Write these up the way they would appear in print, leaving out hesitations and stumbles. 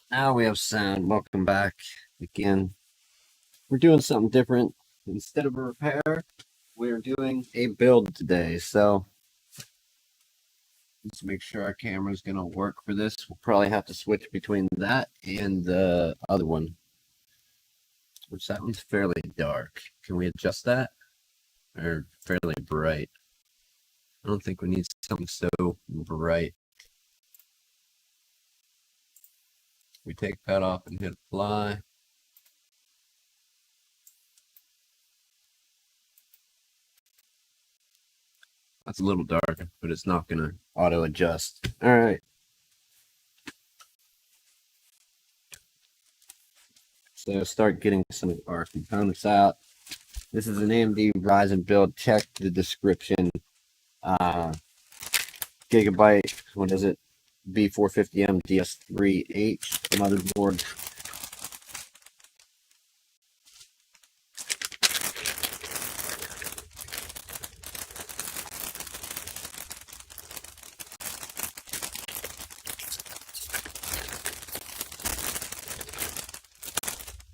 Now we have sound. Welcome back again. We're doing something different. Instead of a repair, we're doing a build today. So let's make sure our camera's going to work for this. We'll probably have to switch between that and the other one, which that one's fairly dark. Can we adjust that? Or fairly bright? I don't think we need something so bright. We take that off and hit apply. That's a little dark, but it's not going to auto adjust. All right. So start getting some of our components out. This is an AMD Ryzen build. Check the description. Gigabyte, what is it? B450M M.2 SSD motherboard.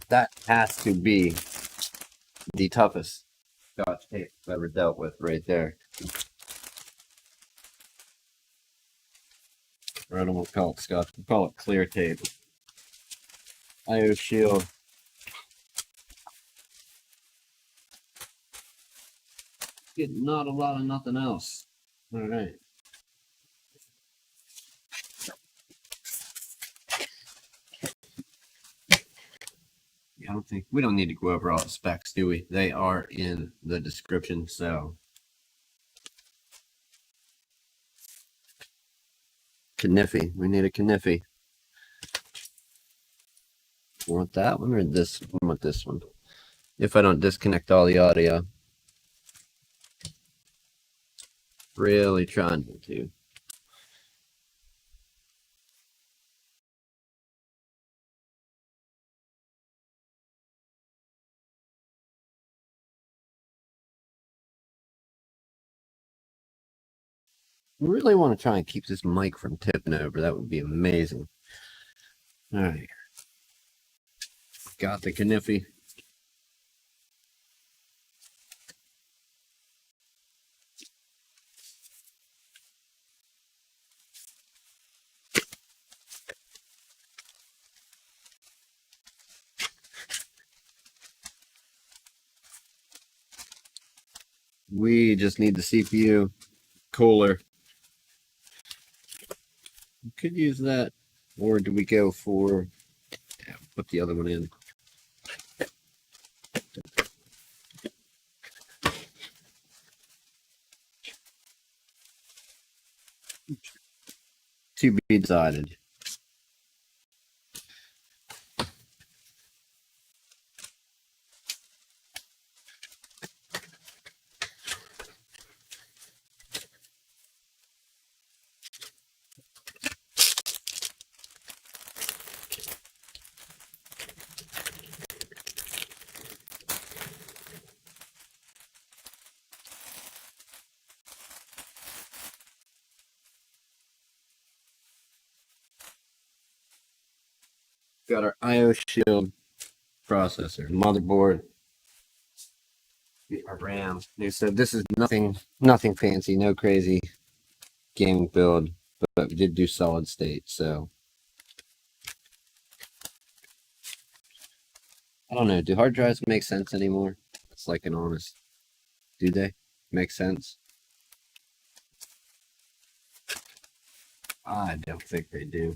That has to be the toughest Scotch tape I've ever dealt with right there. Or I don't want to call it Scotch, we call it clear tape. IO shield. Not a lot of nothing else. All right. I don't think we don't need to go over all the specs, do we? They are in the description. So Kniffy, we need a Kniffy. Want that one or this? I want this one. If I don't disconnect all the audio, really trying to. Really want to try and keep this mic from tipping over. That would be amazing. All right. Got the Kniffy. We just need the CPU cooler. We could use that. Or do we go for, yeah, put the other one in. To be decided. Got our IO shield processor, motherboard, our RAM. So this is nothing fancy, no crazy gaming build, but we did do solid state. So I don't know. Do hard drives make sense anymore? It's like an honest. Do they make sense? I don't think they do.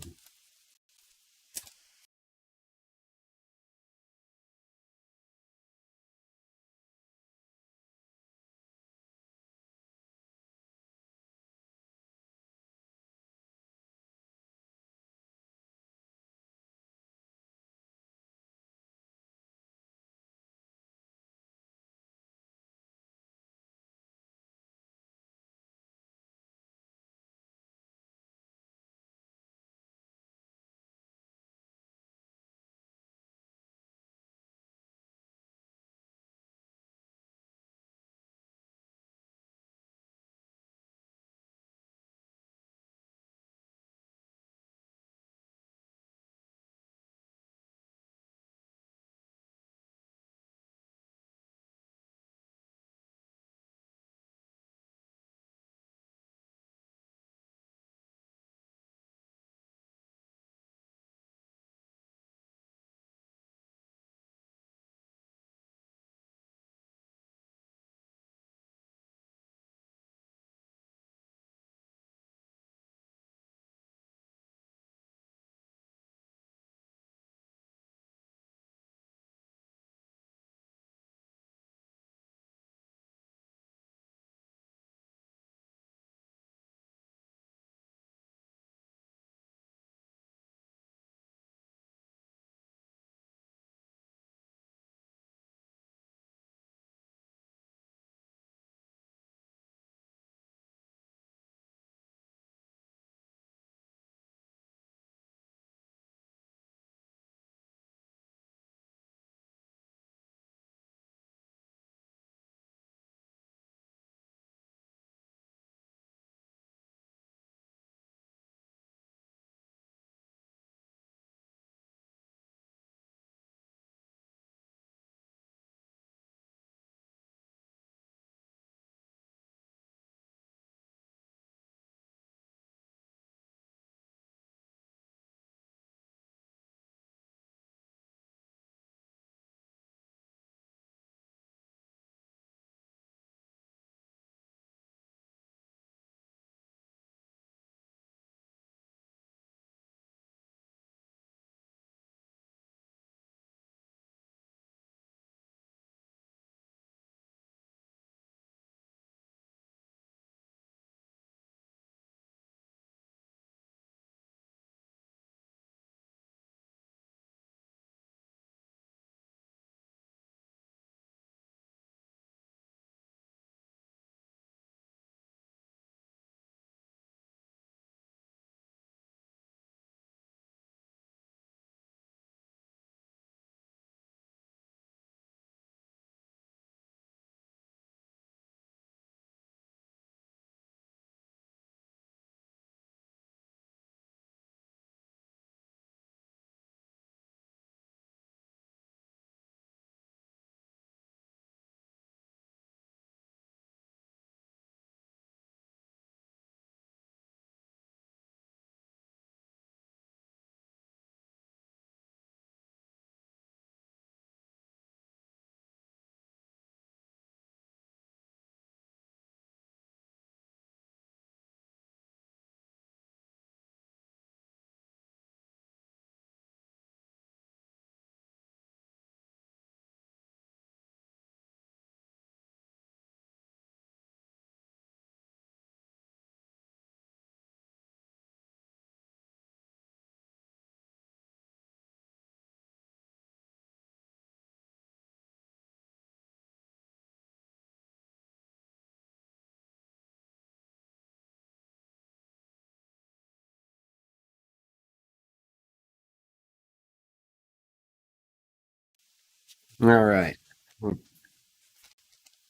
All right, we're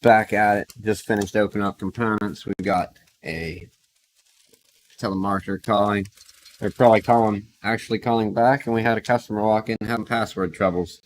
back at it. Just finished opening up components. We got a telemarketer calling. They're probably actually calling back, and we had a customer walk in having password troubles.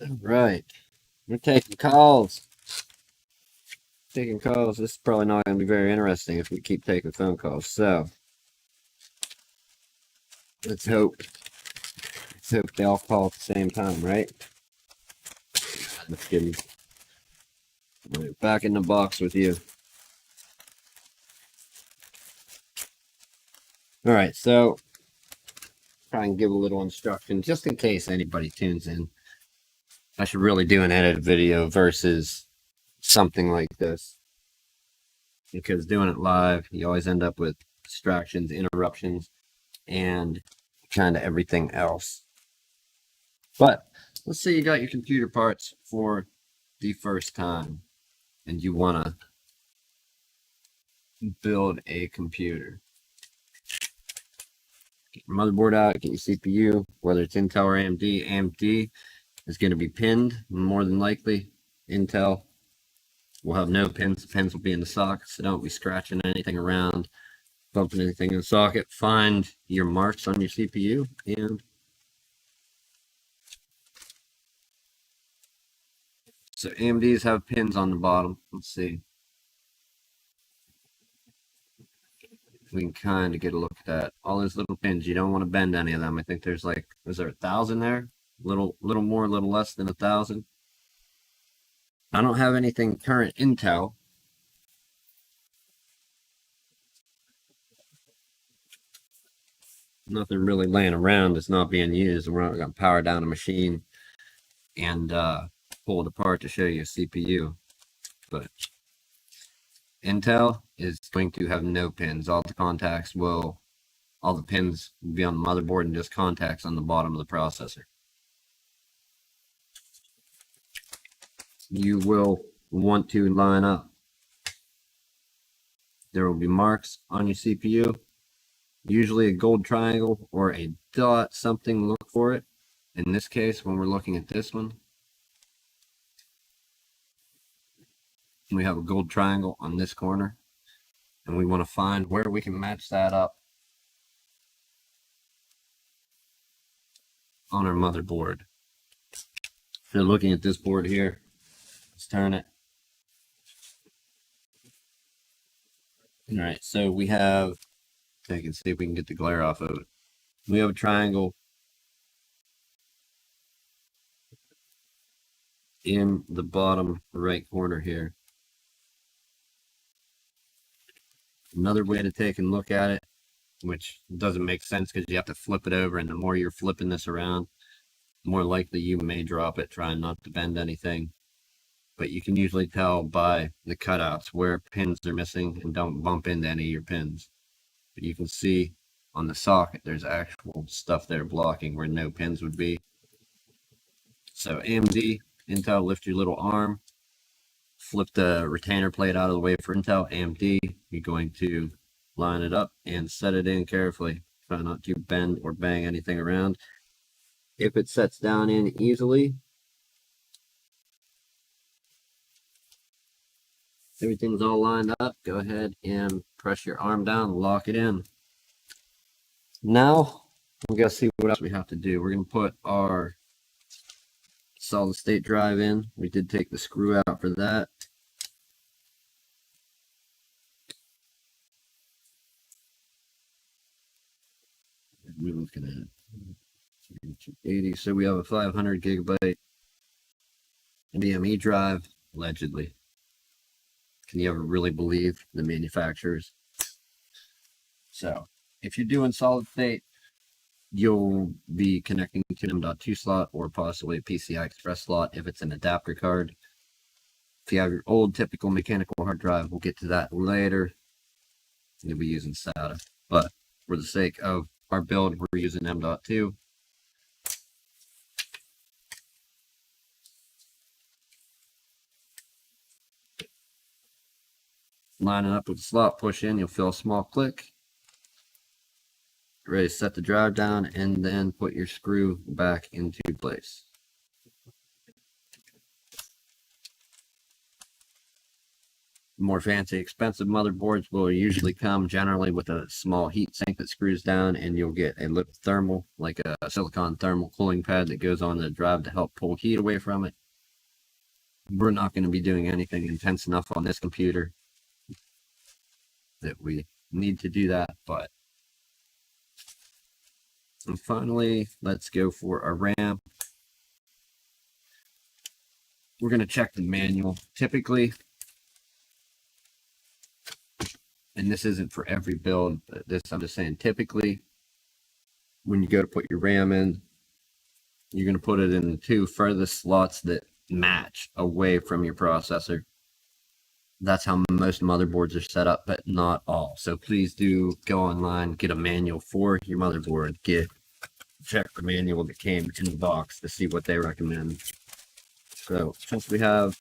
All right, we're taking calls. Taking calls. This is probably not going to be very interesting if we keep taking phone calls. So let's hope. Let's hope they all call at the same time, right? Let's get them. Right, back in the box with you. All right, so try and give a little instruction just in case anybody tunes in. I should really do an edited video versus something like this, because doing it live, you always end up with distractions, interruptions, and kind of everything else. But let's say you got your computer parts for the first time and you want to build a computer. Get your motherboard out, get your CPU, whether it's Intel or AMD. AMD is going to be pinned, more than likely. Intel will have no pins. The pins will be in the socket, so don't be scratching anything around, bumping anything in the socket. Find your marks on your CPU, and so AMDs have pins on the bottom. Let's see. We can kind of get a look at that. All those little pins, you don't want to bend any of them. I think there's like, is there 1,000 there? Little more, a little less than 1,000. I don't have anything current Intel. Nothing really laying around that's not being used. We're not going to power down a machine and pull it apart to show you a CPU. But Intel is going to have no pins. All the pins will be on the motherboard and just contacts on the bottom of the processor. You will want to line up. There will be marks on your CPU, usually a gold triangle or a dot, something, look for it. In this case, when we're looking at this one, We have a gold triangle on this corner, and we want to find where we can match that up on our motherboard. If you're looking at this board here, let's turn it. All right, so we have, I can see if we can get the glare off of it. We have a triangle in the bottom right corner here. Another way to take and look at it, which doesn't make sense because you have to flip it over, and the more you're flipping this around, the more likely you may drop it trying not to bend anything. But you can usually tell by the cutouts where pins are missing and don't bump into any of your pins. But you can see on the socket there's actual stuff there blocking where no pins would be. So AMD, Intel, lift your little arm, flip the retainer plate out of the way for Intel. AMD, you're going to line it up and set it in carefully. Try not to bend or bang anything around. If it sets down in easily, everything's all lined up, go ahead and press your arm down, lock it in. Now, we're going to see what else we have to do. We're going to put our solid state drive in. We did take the screw out for that. We're looking at 280. So we have a 500 gigabyte NVMe drive, allegedly. Can you ever really believe the manufacturers? So if you're doing solid state, you'll be connecting to an M.2 slot or possibly a PCI Express slot if it's an adapter card. If you have your old typical mechanical hard drive, we'll get to that later. You'll be using SATA. But for the sake of our build, we're using M.2. Line it up with the slot, push in, you'll feel a small click. Ready to set the drive down and then put your screw back into place. More fancy, expensive motherboards will usually come generally with a small heat sink that screws down, and you'll get a lip thermal, like a silicone thermal cooling pad that goes on the drive to help pull heat away from it. We're not going to be doing anything intense enough on this computer that we need to do that, but and finally, let's go for our RAM. We're going to check the manual. Typically, and this isn't for every build, but this I'm just saying, typically, when you go to put your RAM in, you're going to put it in the two furthest slots that match away from your processor. That's how most motherboards are set up, but not all. So please do go online, get a manual for your motherboard, check the manual that came in the box to see what they recommend. So since we don't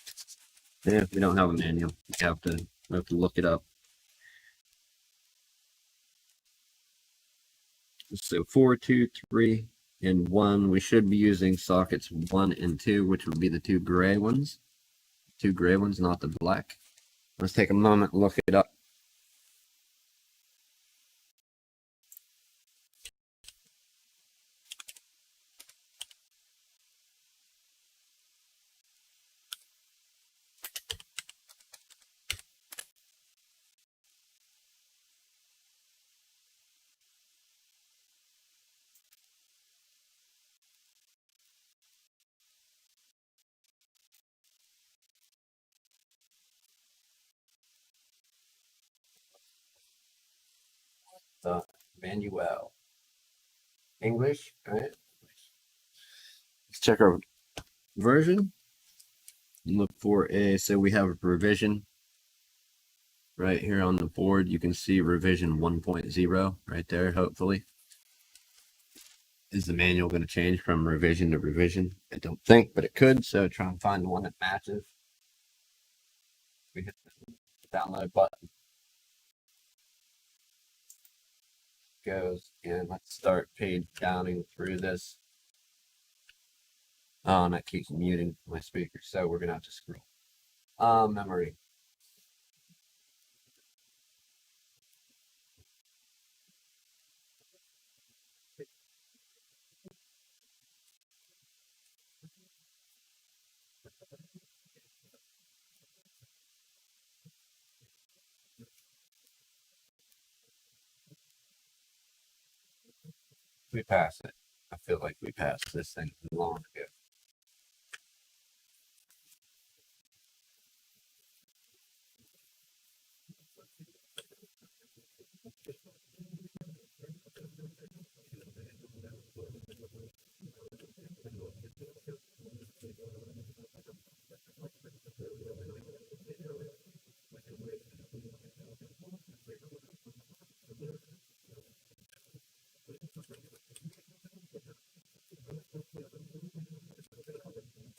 have a manual, we have to look it up. So 4, 2, 3, and 1, we should be using sockets 1 and 2, which would be the two gray ones. Two gray ones, not the black. Let's take a moment and look it up. The manual. English, all right? Let's check our version. Look for so we have a revision right here on the board. You can see revision 1.0 right there, hopefully. Is the manual going to change from revision to revision? I don't think, but it could, so try and find the one that matches. We hit the download button. Goes, and let's start page downing through this. Oh, and that keeps muting my speaker, so we're gonna have to scroll. Memory. We pass it. I feel like we passed this thing long ago.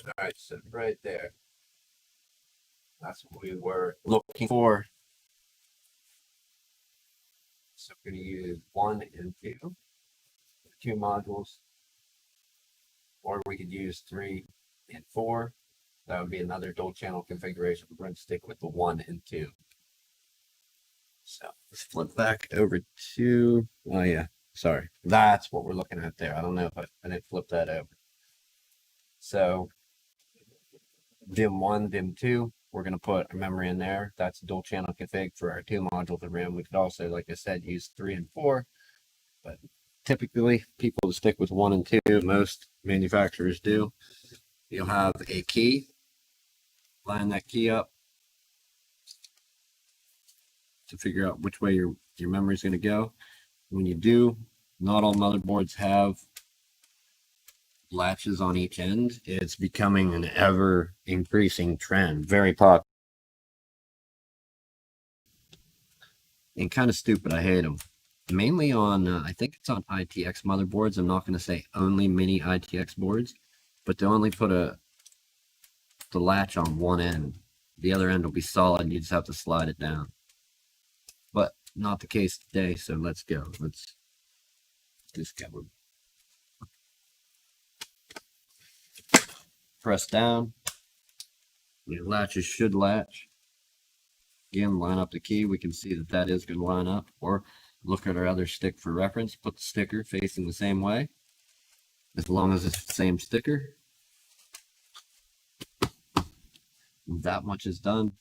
All right, so right there. That's what we were looking for. So we're going to use 1 and 2 modules, or we could use 3 and 4. That would be another dual channel configuration. We're going to stick with the 1 and 2. So let's flip back over to, oh yeah, sorry. That's what we're looking at there. I don't know if I didn't flip that over. So DIMM 1, DIMM 2, we're going to put our memory in there. That's dual channel config for our 2 modules of RAM. We could also, like I said, use 3 and 4, but typically people stick with 1 and 2. Most manufacturers do. You'll have a key. Line that key up to figure out which way your memory is going to go. When you do, not all motherboards have latches on each end. It's becoming an ever increasing trend. Very popular. And kind of stupid. I hate them. Mainly on, I think it's on ITX motherboards. I'm not going to say only mini ITX boards, but they only put the latch on one end. The other end will be solid. You just have to slide it down. But not the case today, so let's go. Let's discover. Press down. The latches should latch. Again, line up the key. We can see that that is going to line up. Or look at our other stick for reference. Put the sticker facing the same way. As long as it's the same sticker. That much is done.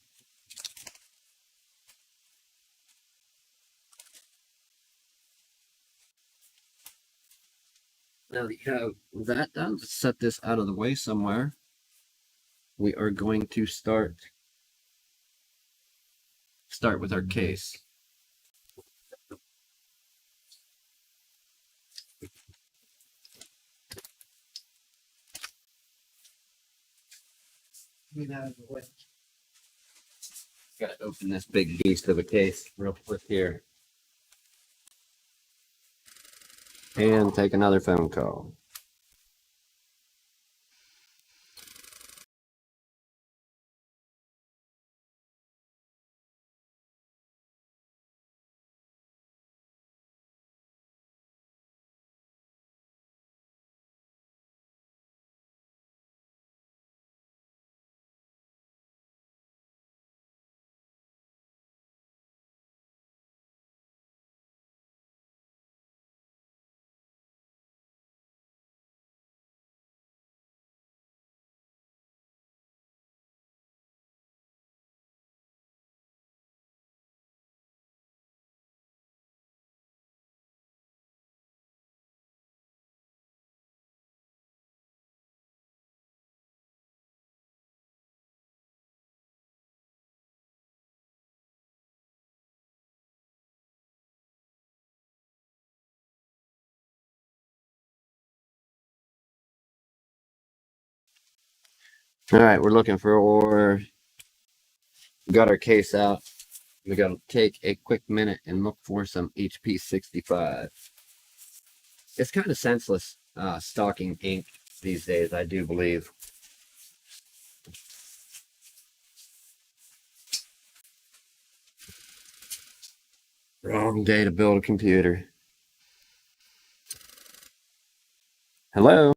Now that you have that done, let's set this out of the way somewhere. We are going to start with our case. Gotta open this big beast of a case real quick here. And take another phone call. All right, we're looking for, got our case out. We got to take a quick minute and look for some HP 65. It's kind of senseless stocking ink these days, I do believe. Wrong day to build a computer. Hello?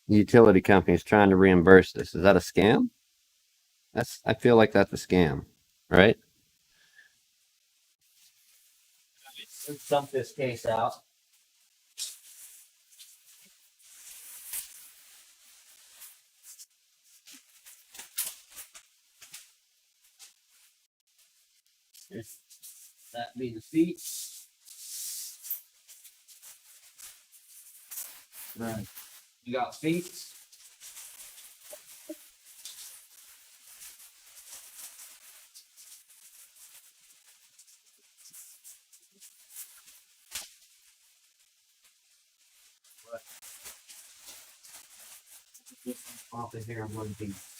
The utility company is trying to reimburse this. Is that a scam? I feel like that's a scam, right? Let's dump this case out. That be the feet. Right. You got feet. Off of here, one piece.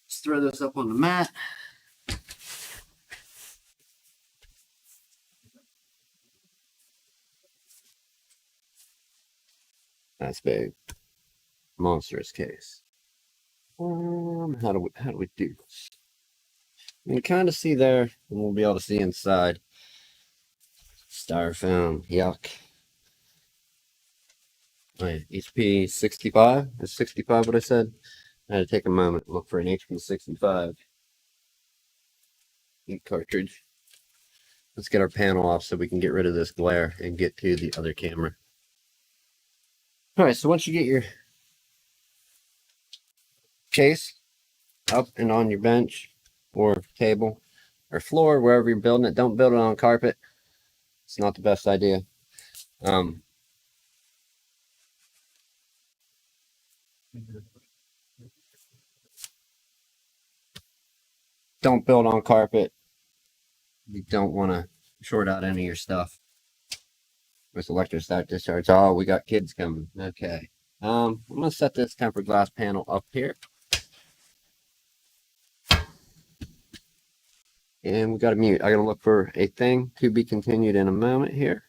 Let's throw this up on the mat. That's big. Monstrous case. How do we do this? You can kind of see there, and we'll be able to see inside. Styrofoam, yuck. Wait, HP 65? Is 65 what I said? I had to take a moment to look for an HP 65 ink cartridge. Let's get our panel off so we can get rid of this glare and get to the other camera. Alright, so once you get your case up and on your bench or table or floor, wherever you're building it, don't build it on carpet. It's not the best idea. Don't build on carpet. You don't want to short out any of your stuff with electrostatic discharge. Oh, we got kids coming. Okay. I'm going to set this tempered glass panel up here. And we got to mute. I got to look for a thing to be continued in a moment here.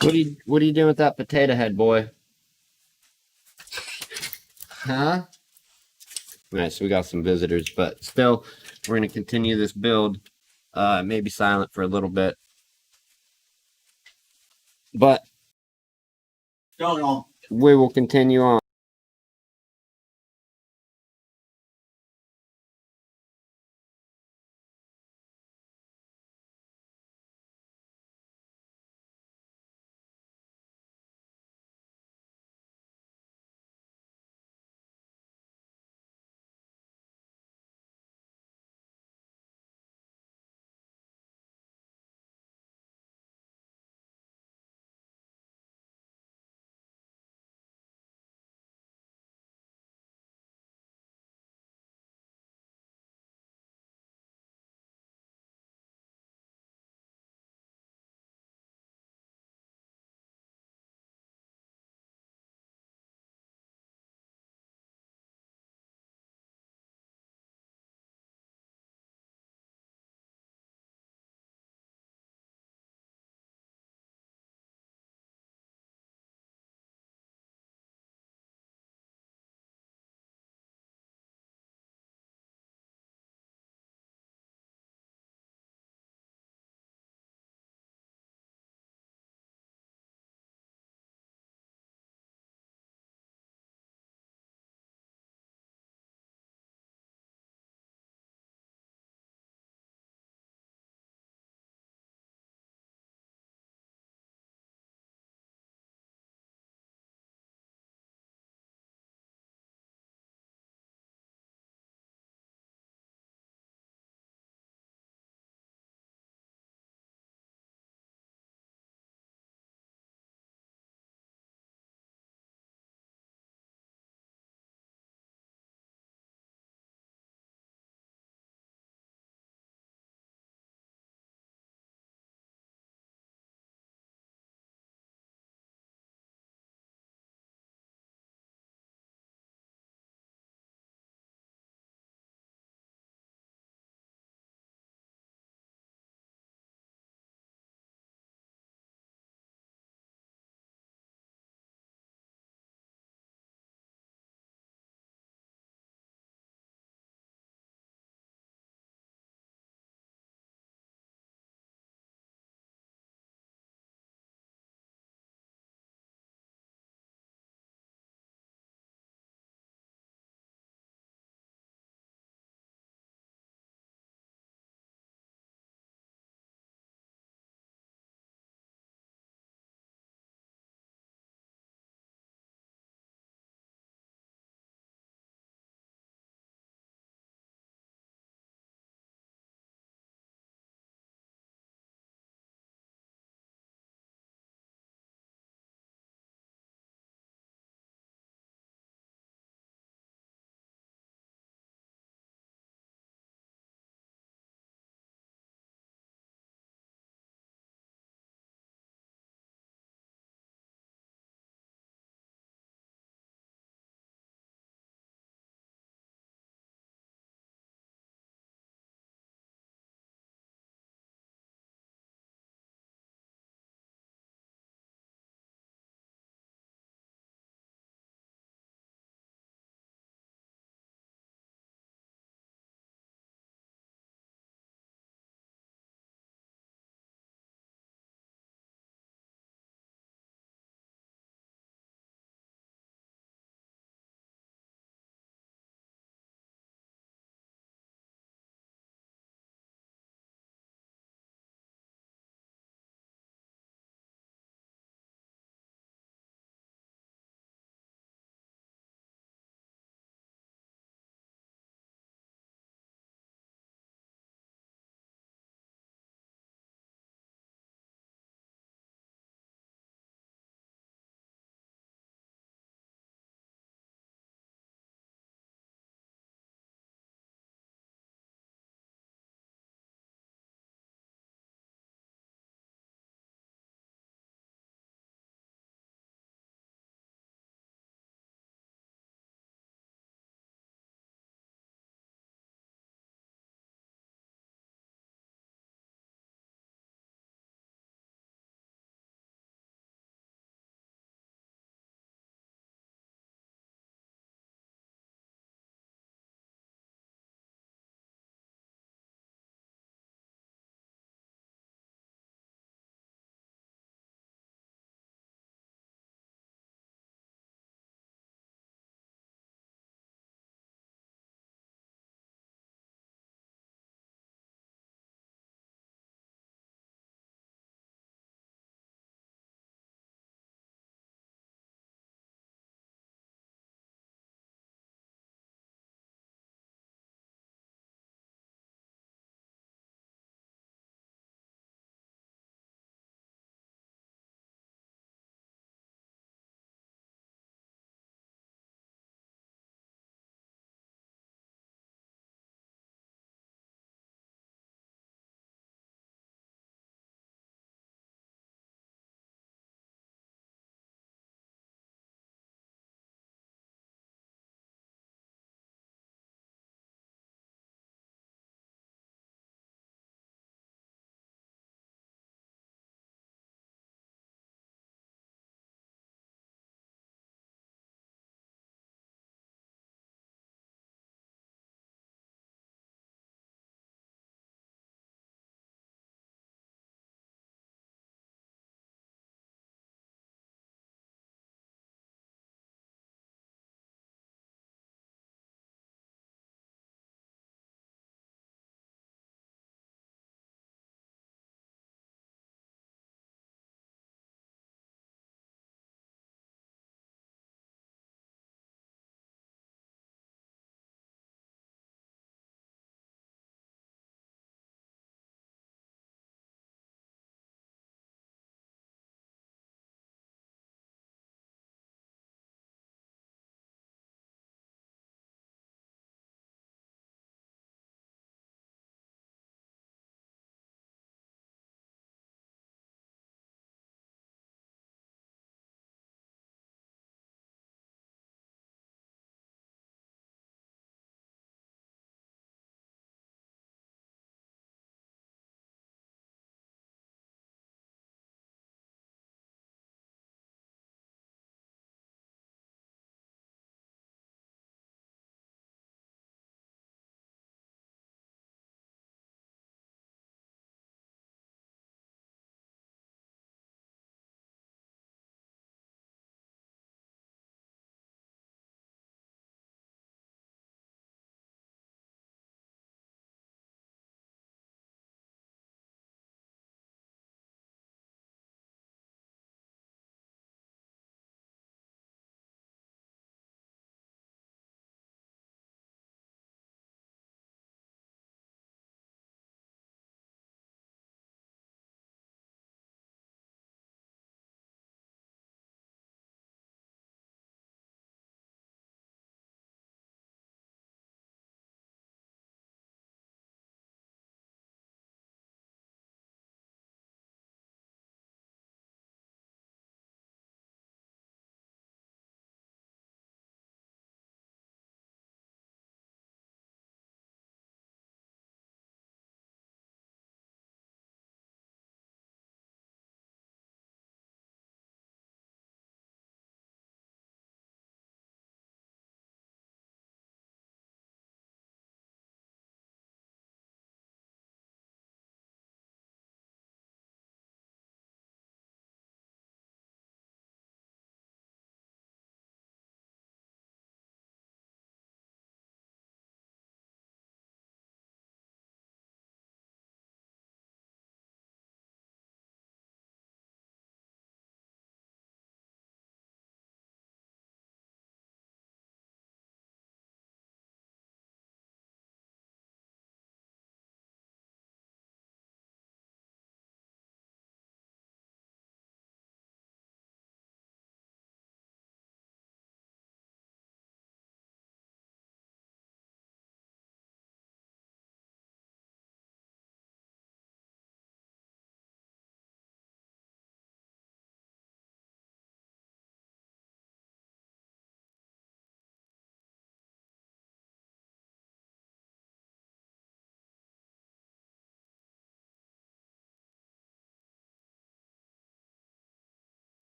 What are you doing with that potato head, boy? Huh? Alright, so we got some visitors, but still, we're gonna continue this build. Maybe silent for a little bit. But we will continue on.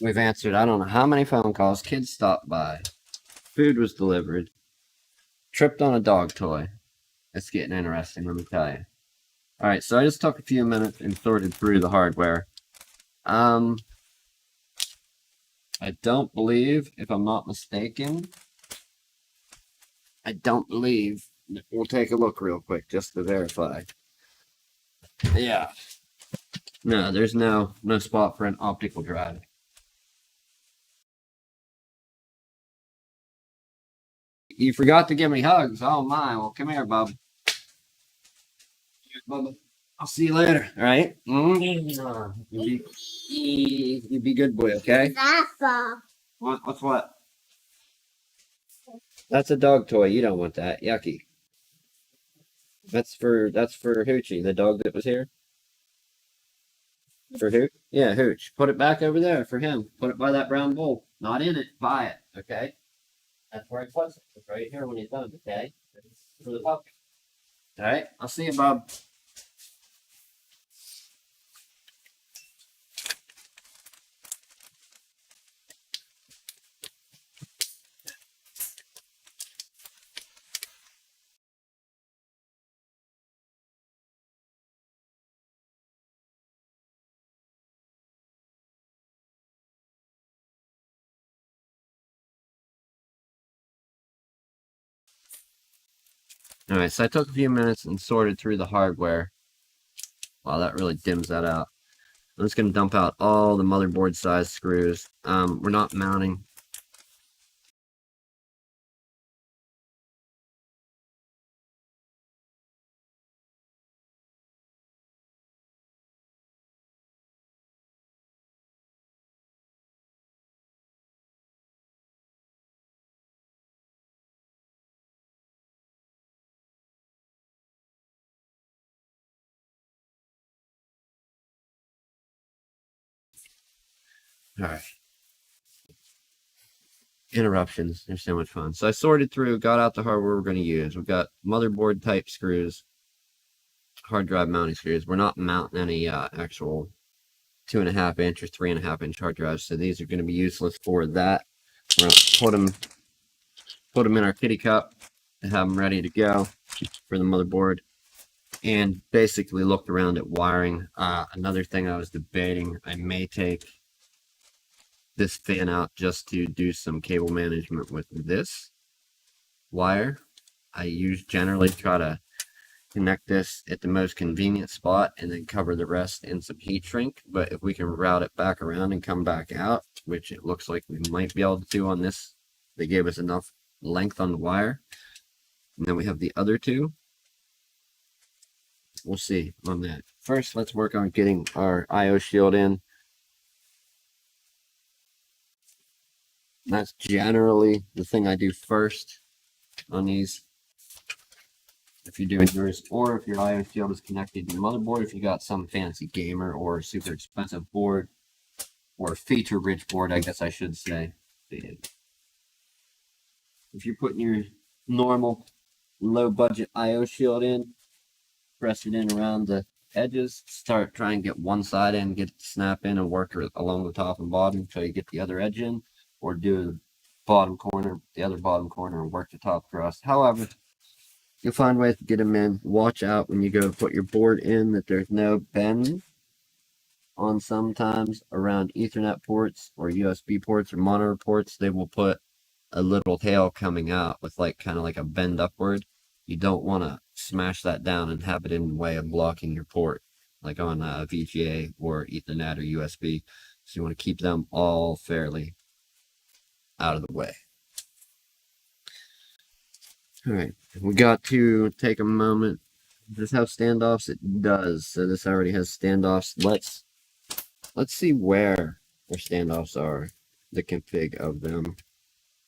We've answered I don't know how many phone calls. Kids stopped by. Food was delivered. Tripped on a dog toy. It's getting interesting, let me tell you. Alright, so I just took a few minutes and sorted through the hardware. I don't believe, if I'm not mistaken, we'll take a look real quick just to verify. Yeah. No, there's no spot for an optical drive. You forgot to give me hugs. Oh my. Well, come here, Bub. Here, Bubba. I'll see you later. All right. You be good boy, okay? What's what? That's a dog toy. You don't want that. Yucky. That's for Hoochie, the dog that was here. For who? Yeah, Hooch. Put it back over there for him. Put it by that brown bowl. Not in it. By it. Okay. That's where he puts it. It's right here when he's done. Okay. For the puppy. All right. I'll see you, Bob. All right. So I took a few minutes and sorted through the hardware. Wow, that really dims that out. I'm just going to dump out all the motherboard size screws. We're not mounting. All right. Interruptions. They're so much fun. So I sorted through, got out the hardware we're going to use. We've got motherboard type screws, hard drive mounting screws. We're not mounting any actual 2.5 inch or 3.5 inch hard drives, so these are going to be useless for that. We're going to put them in our kitty cup and have them ready to go for the motherboard. And basically looked around at wiring. Another thing I was debating, I may take this fan out just to do some cable management with this wire. I generally try to connect this at the most convenient spot and then cover the rest in some heat shrink. But if we can route it back around and come back out, which it looks like we might be able to do on this, they gave us enough length on the wire. And then we have the other two. We'll see on that. First, let's work on getting our IO shield in. That's generally the thing I do first on these. If you're doing yours, or if your IO shield is connected to your motherboard, if you got some fancy gamer or super expensive board, or feature-rich board, I guess I should say. If you're putting your normal low-budget IO shield in, press it in around the edges, start trying to get one side in, get it to snap in, and work along the top and bottom until you get the other edge in, or do the bottom corner, the other bottom corner, and work the top across. However, you'll find ways to get them in. Watch out when you go put your board in that there's no bend on sometimes around Ethernet ports or USB ports or monitor ports. They will put a little tail coming out with kind of like a bend upward. You don't want to smash that down and have it in the way of blocking your port, like on VGA or Ethernet or USB. So you want to keep them all fairly out of the way. All right, we got to take a moment. Does this have standoffs? It does. So this already has standoffs. Let's see where their standoffs are, the config of them.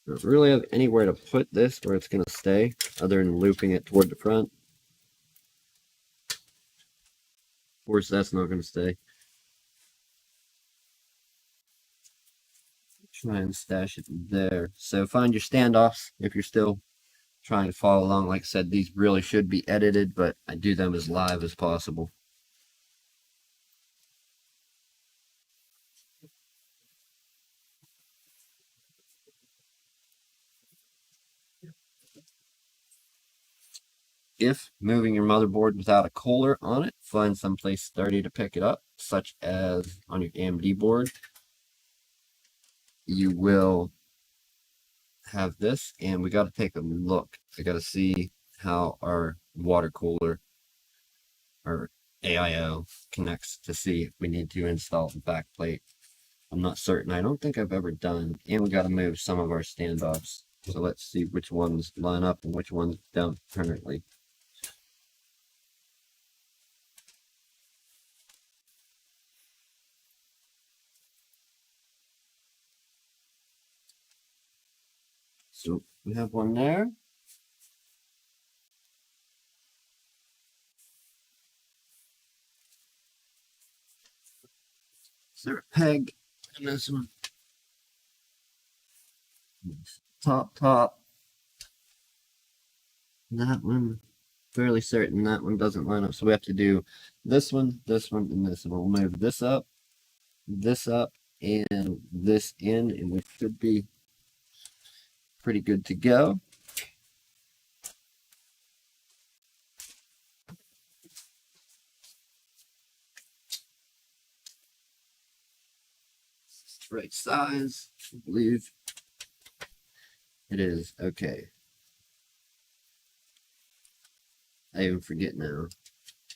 I don't really have anywhere to put this where it's going to stay, other than looping it toward the front. Of course, that's not going to stay. Try and stash it there. So find your standoffs if you're still trying to follow along. Like I said, these really should be edited, but I do them as live as possible. If moving your motherboard without a cooler on it, find someplace sturdy to pick it up, such as on your AMD board. You will have this, and we got to take a look. I got to see how our water cooler or AIO connects to see if we need to install the back plate. I'm not certain. I don't think I've ever done. And we got to move some of our standoffs. So let's see which ones line up and which ones don't currently. So we have one there. Is there a peg in this one? Top. That one, fairly certain that one doesn't line up. So we have to do this one, and this one. We'll move this up, and this in, and we should be pretty good to go. Right size, I believe it is. Okay. I even forget now.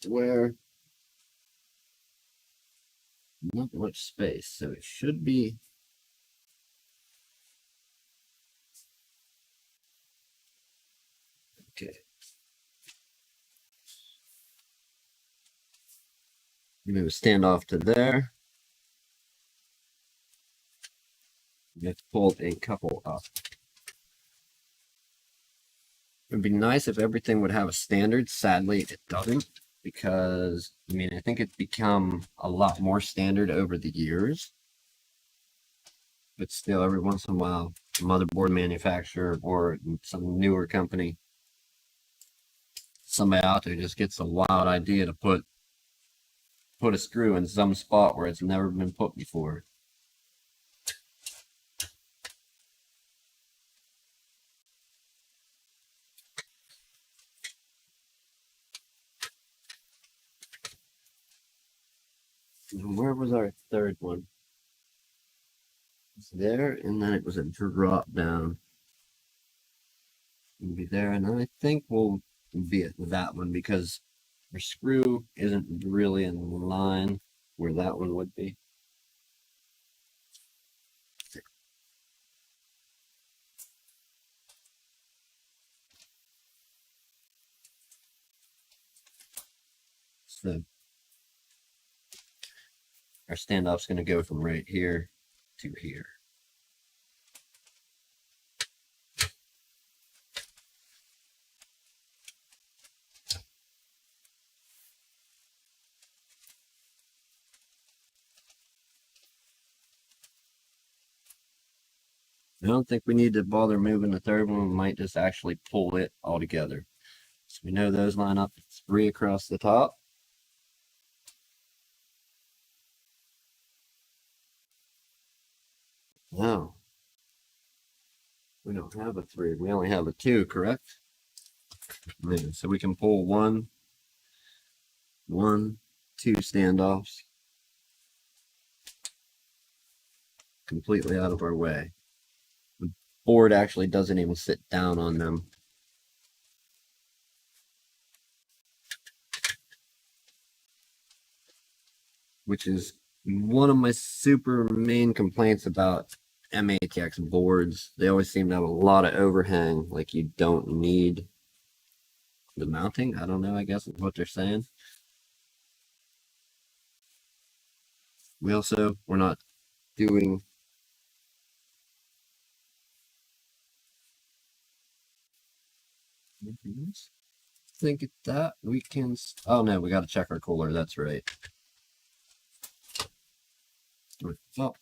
Where? Not much space, so it should be. Okay. Move a standoff to there. You have to pull a couple up. It would be nice if everything would have a standard. Sadly, it doesn't, because I mean, I think it's become a lot more standard over the years. But still, every once in a while, a motherboard manufacturer or some newer company, somebody out there just gets a wild idea to put a screw in some spot where it's never been put before. Where was our third one? It's there, and then it was a drop down. It'll be there, and I think we'll be at that one because our screw isn't really in line where that one would be. So our standoff's going to go from right here to here. I don't think we need to bother moving the third one. We might just actually pull it all together. So we know those line up 3 across the top. No. We don't have a 3. We only have a 2, correct? So we can pull 1, 2 standoffs completely out of our way. The board actually doesn't even sit down on them. Which is one of my super main complaints about M.2 boards. They always seem to have a lot of overhang, like you don't need the mounting. I don't know, I guess is what they're saying. We're not doing anything else. Think that we can, oh no, we got to check our cooler, that's right. Well,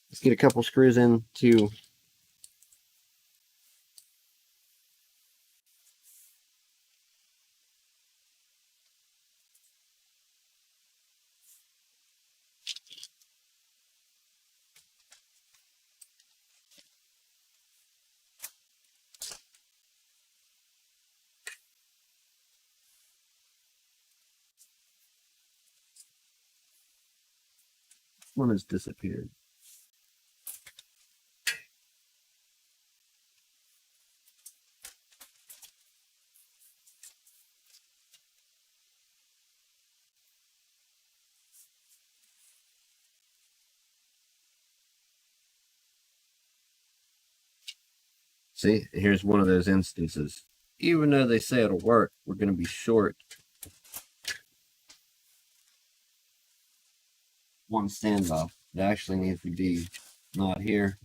let's get a couple screws in to One has disappeared. See, here's one of those instances. Even though they say it'll work, we're going to be short one standoff. It actually needs to be not here,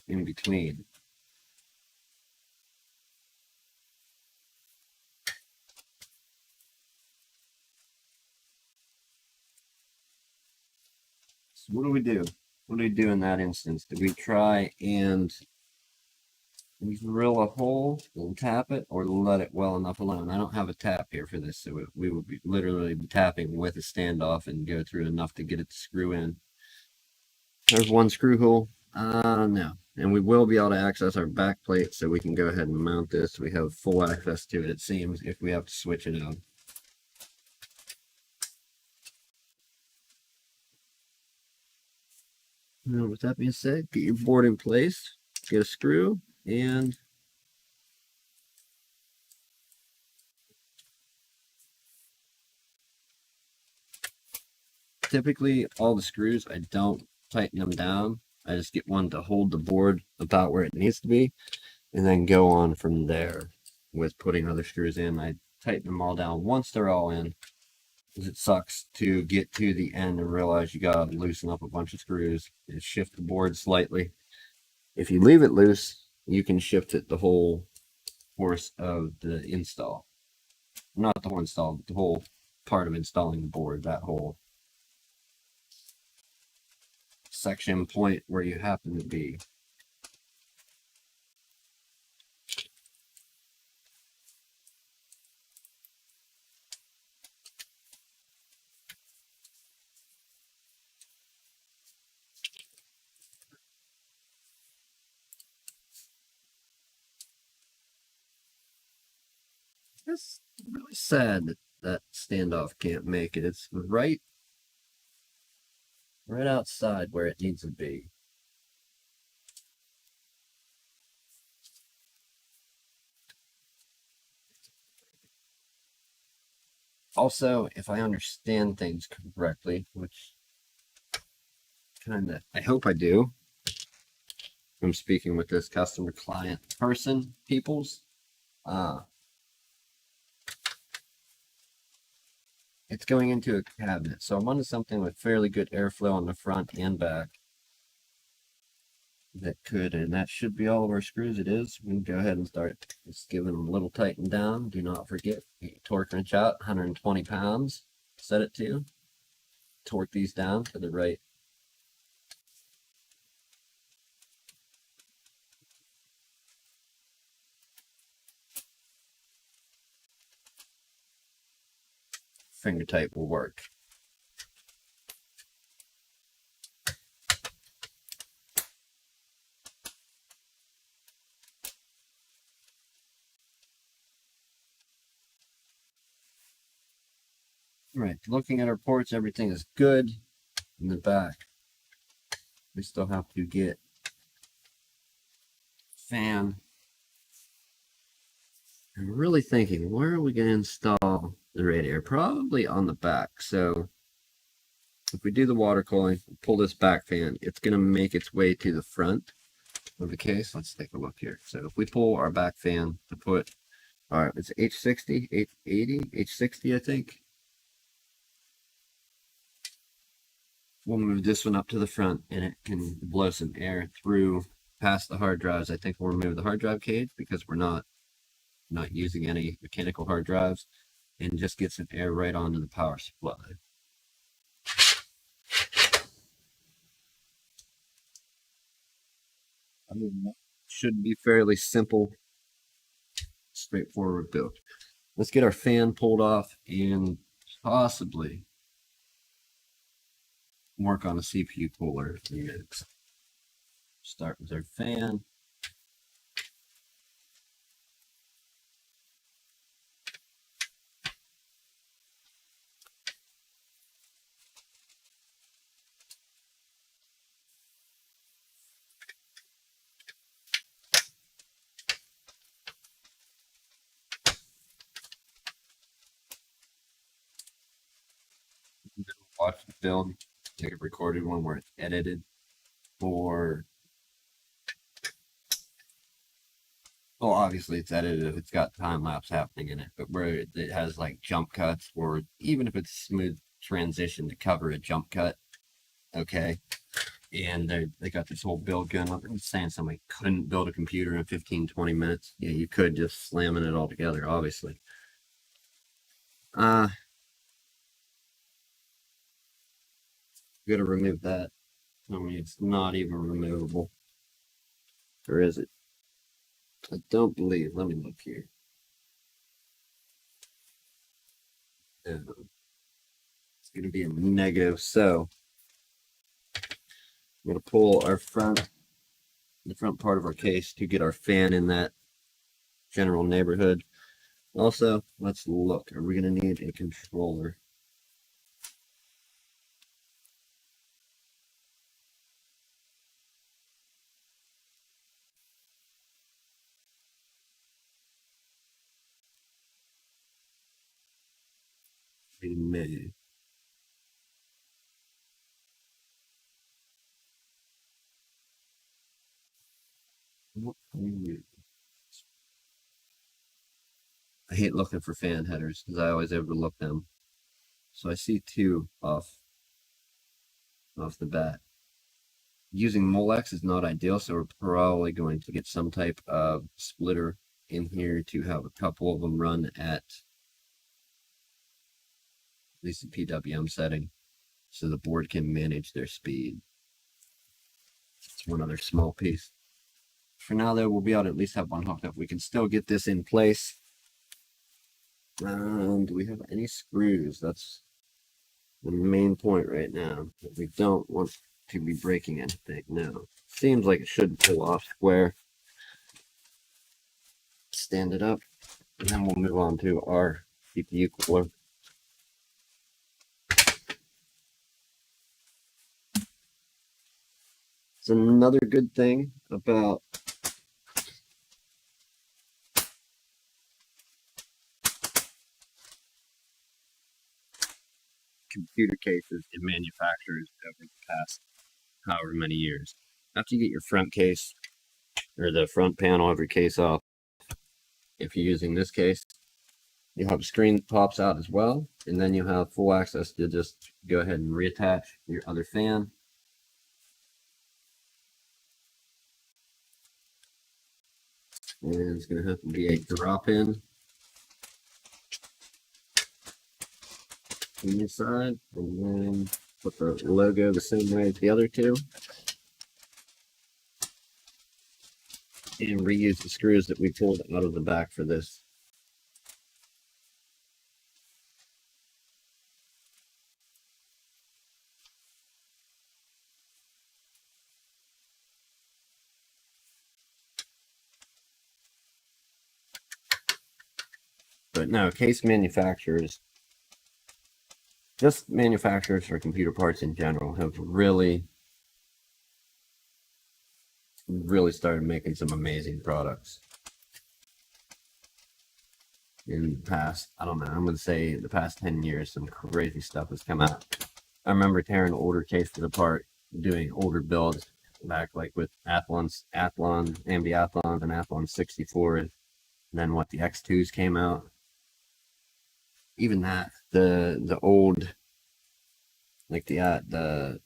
in between. So what do we do? What do we do in that instance? Do we try and drill a hole and tap it, or let it well enough alone? I don't have a tap here for this, so we would be literally tapping with a standoff and go through enough to get it to screw in. There's one screw hole. No. And we will be able to access our back plate, so we can go ahead and mount this. We have full access to it, it seems, if we have to switch it out. Now, with that being said, get your board in place, get a screw, and typically all the screws, I don't tighten them down. I just get one to hold the board about where it needs to be, and then go on from there with putting other screws in. I tighten them all down once they're all in, because it sucks to get to the end and realize you gotta loosen up a bunch of screws and shift the board slightly. If you leave it loose, you can shift it the whole course of the install. Not the whole install, but the whole part of installing the board, that whole section point where you happen to be. It's really sad that that standoff can't make it. It's right outside where it needs to be. Also, if I understand things correctly, which kind of, I hope I do. I'm speaking with this customer client person, peoples. It's going into a cabinet, so I wanted something with fairly good airflow on the front and back. That could, and that should be all of our screws. It is. We can go ahead and start just giving them a little tighten down. Do not forget, torque wrench out, 120 pounds. Set it to. Torque these down to the right. Finger tight will work. All right, looking at our ports, everything is good in the back. We still have to get fan. I'm really thinking, where are we going to install the radiator? Probably on the back. So if we do the water cooling, pull this back fan, it's going to make its way to the front of the case. Let's take a look here. So if we pull our back fan to put, all right, it's H60, H80, H60, I think. We'll move this one up to the front, and it can blow some air through past the hard drives. I think we'll remove the hard drive cage because we're not using any mechanical hard drives, and just get some air right onto the power supply. I mean, should be fairly simple, straightforward build. Let's get our fan pulled off and possibly work on a CPU cooler next. Start with our fan. build, like a recorded one where it's edited for, well, obviously it's edited if it's got time lapse happening in it, but where it has like jump cuts, or even if it's smooth transition to cover a jump cut, okay. And they got this whole build gun. I'm saying somebody couldn't build a computer in 15-20 minutes. Yeah, you could, just slamming it all together, obviously. Gotta remove that. I mean, it's not even removable. Or is it? I don't believe. Let me look here. It's gonna be a negative. So I'm gonna pull our the front part of our case to get our fan in that general neighborhood. Also, let's look. Are we gonna need a controller? We may. I hate looking for fan headers because I always overlook them. So I see two off the bat. Using Molex is not ideal, so we're probably going to get some type of splitter in here to have a couple of them run at least the PWM setting, so the board can manage their speed. It's one other small piece. For now, though, we'll be able to at least have one hooked up. We can still get this in place. Do we have any screws? That's the main point right now. We don't want to be breaking anything now. Seems like it should pull off square. Stand it up, and then we'll move on to our CPU cooler. It's another good thing about computer cases and manufacturers over the past however many years. After you get your front case or the front panel of your case off, if you're using this case, you have a screen that pops out as well, and then you have full access to just go ahead and reattach your other fan. And it's going to have to be a drop-in on this side, and then put the logo the same way as the other two. And reuse the screws that we pulled out of the back for this. But no, case manufacturers, just manufacturers for computer parts in general, have really started making some amazing products in the past, I don't know, I'm going to say the past 10 years, some crazy stuff has come out. I remember tearing older cases apart, doing older builds back like with AMD Athlon and Athlon 64, and then what, the X2s came out. Even that, the old, like the AMD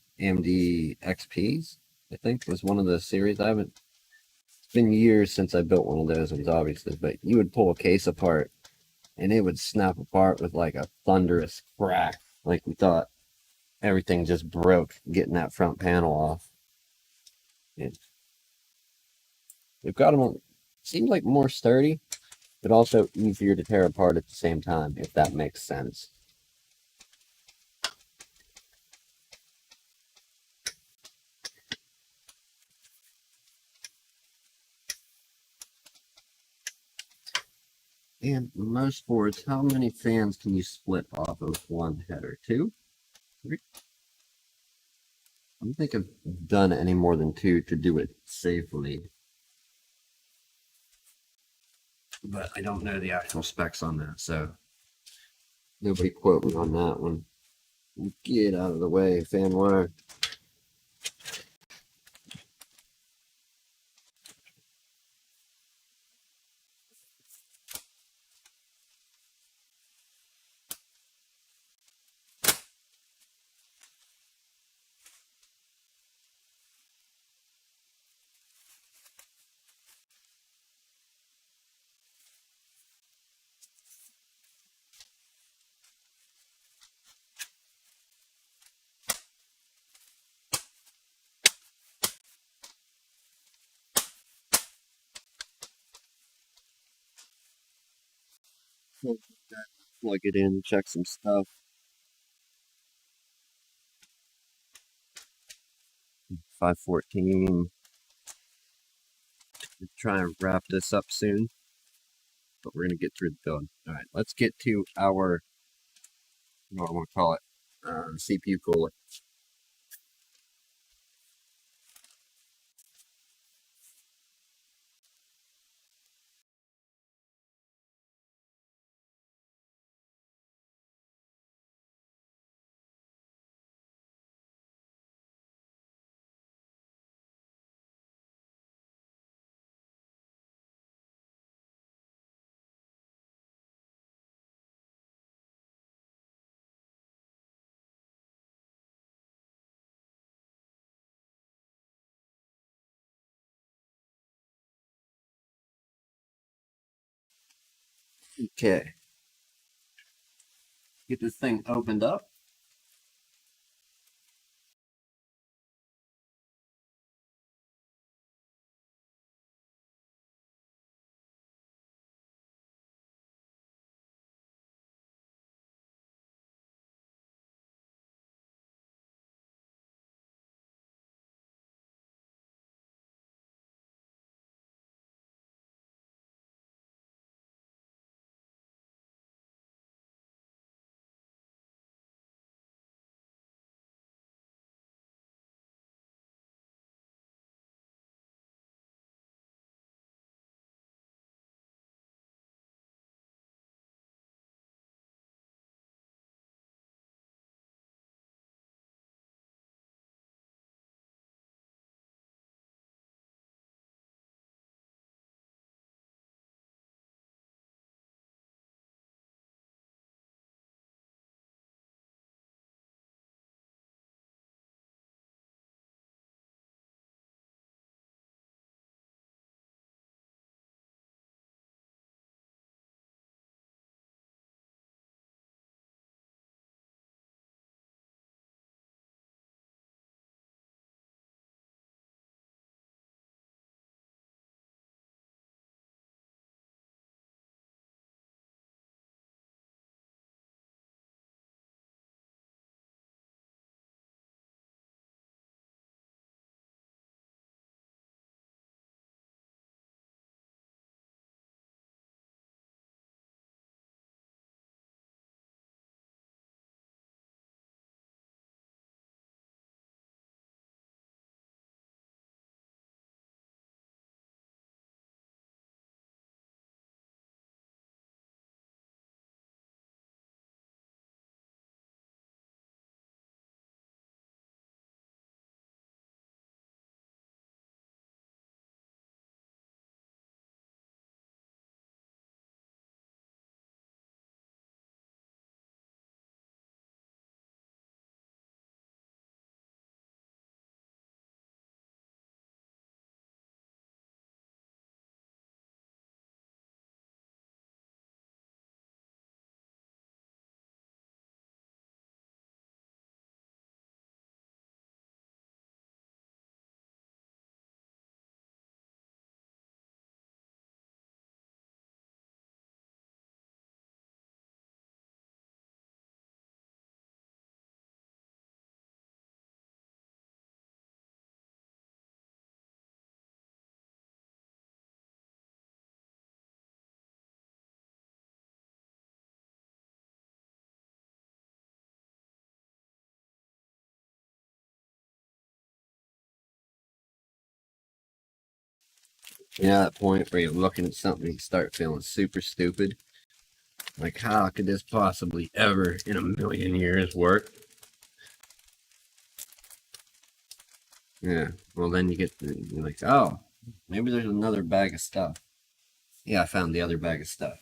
XPs, I think was one of the series. It's been years since I built one of those ones, obviously, but you would pull a case apart and it would snap apart with like a thunderous crack. Like we thought everything just broke getting that front panel off. We've got them, seems like more sturdy, but also easier to tear apart at the same time, if that makes sense. And most boards, how many fans can you split off of one header? 2? 3? I don't think I've done any more than 2 to do it safely. But I don't know the actual specs on that, so nobody quote me on that one. Get out of the way, fan wire. Plug it in, check some stuff. 514. Try and wrap this up soon, but we're gonna get through the build. All right, let's get to our, what do I want to call it, CPU cooler. Okay, get this thing opened up. Yeah, that point where you're looking at something and you start feeling super stupid. Like, how could this possibly ever in a million years work? Yeah. Well, then you're like, oh, maybe there's another bag of stuff. Yeah, I found the other bag of stuff.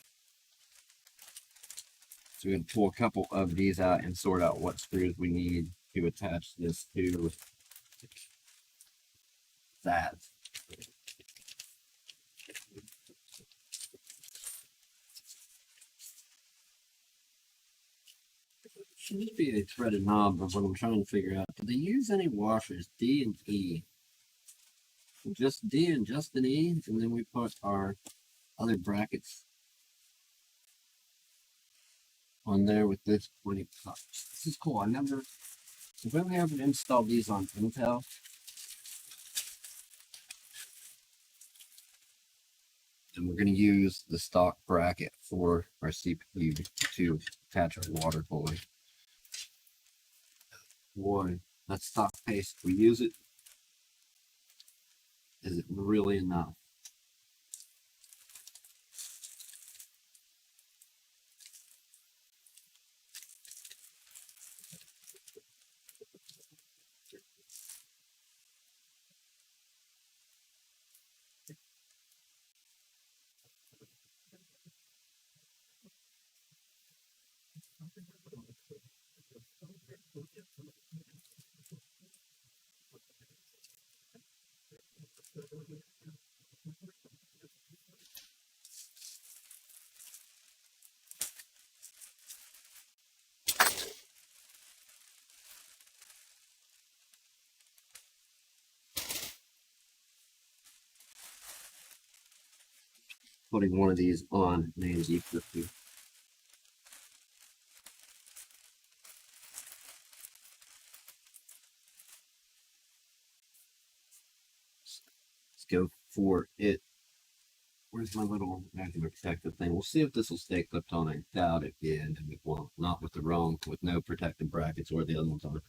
So we're going to pull a couple of these out and sort out what screws we need to attach this to that. Should just be a threaded knob, but what I'm trying to figure out, do they use any washers, D and E? Just D and just an E, and then we put our other brackets on there with this 20 cups. This is cool. I've only ever installed these on Intel. And we're going to use the stock bracket for our CPU to attach our water cooler. Boy, that stock paste, we use it. Is it really enough? Putting one of these on an AMD 50. Let's go for it. Where's my little active protective thing? We'll see if this will stay clipped on. I doubt it did. It won't. Not with with no protective brackets or the other ones on.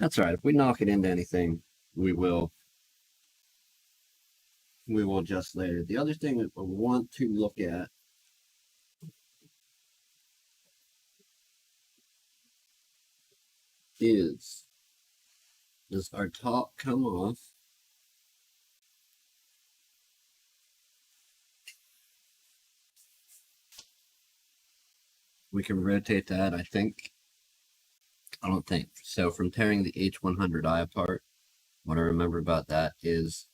That's all right. If we knock it into anything, we will adjust later. The other thing that I want to look at is, does our top come off? We can rotate that, I think. I don't think. So from tearing the H100i apart, what I remember about that is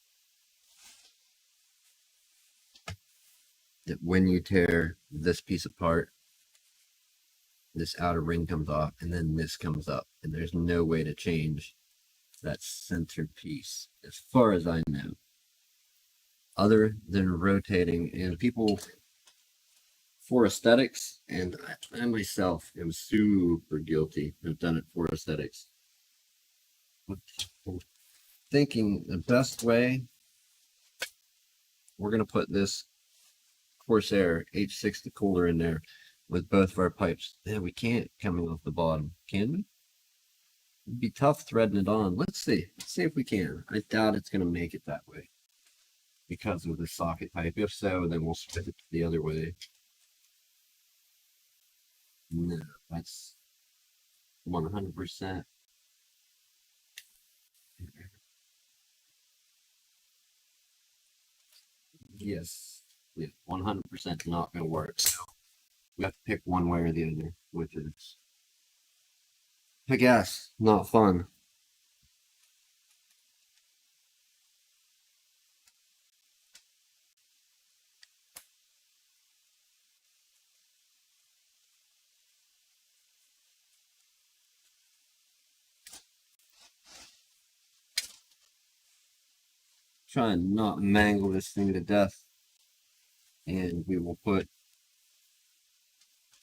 that when you tear this piece apart, this outer ring comes off, and then this comes up, and there's no way to change that center piece, as far as I know, other than rotating. And people, for aesthetics, and I myself am super guilty of done it for aesthetics. Thinking the best way, we're going to put this Corsair H60 cooler in there with both of our pipes. Yeah, we can't coming off the bottom, can we? It'd be tough threading it on. Let's see. Let's see if we can. I doubt it's going to make it that way because of the socket type. If so, then we'll spin it the other way. No, that's 100%. Yes, yeah, 100% not going to work. So we have to pick one way or the other, which is, I guess, not fun. Try and not mangle this thing to death. And we will put,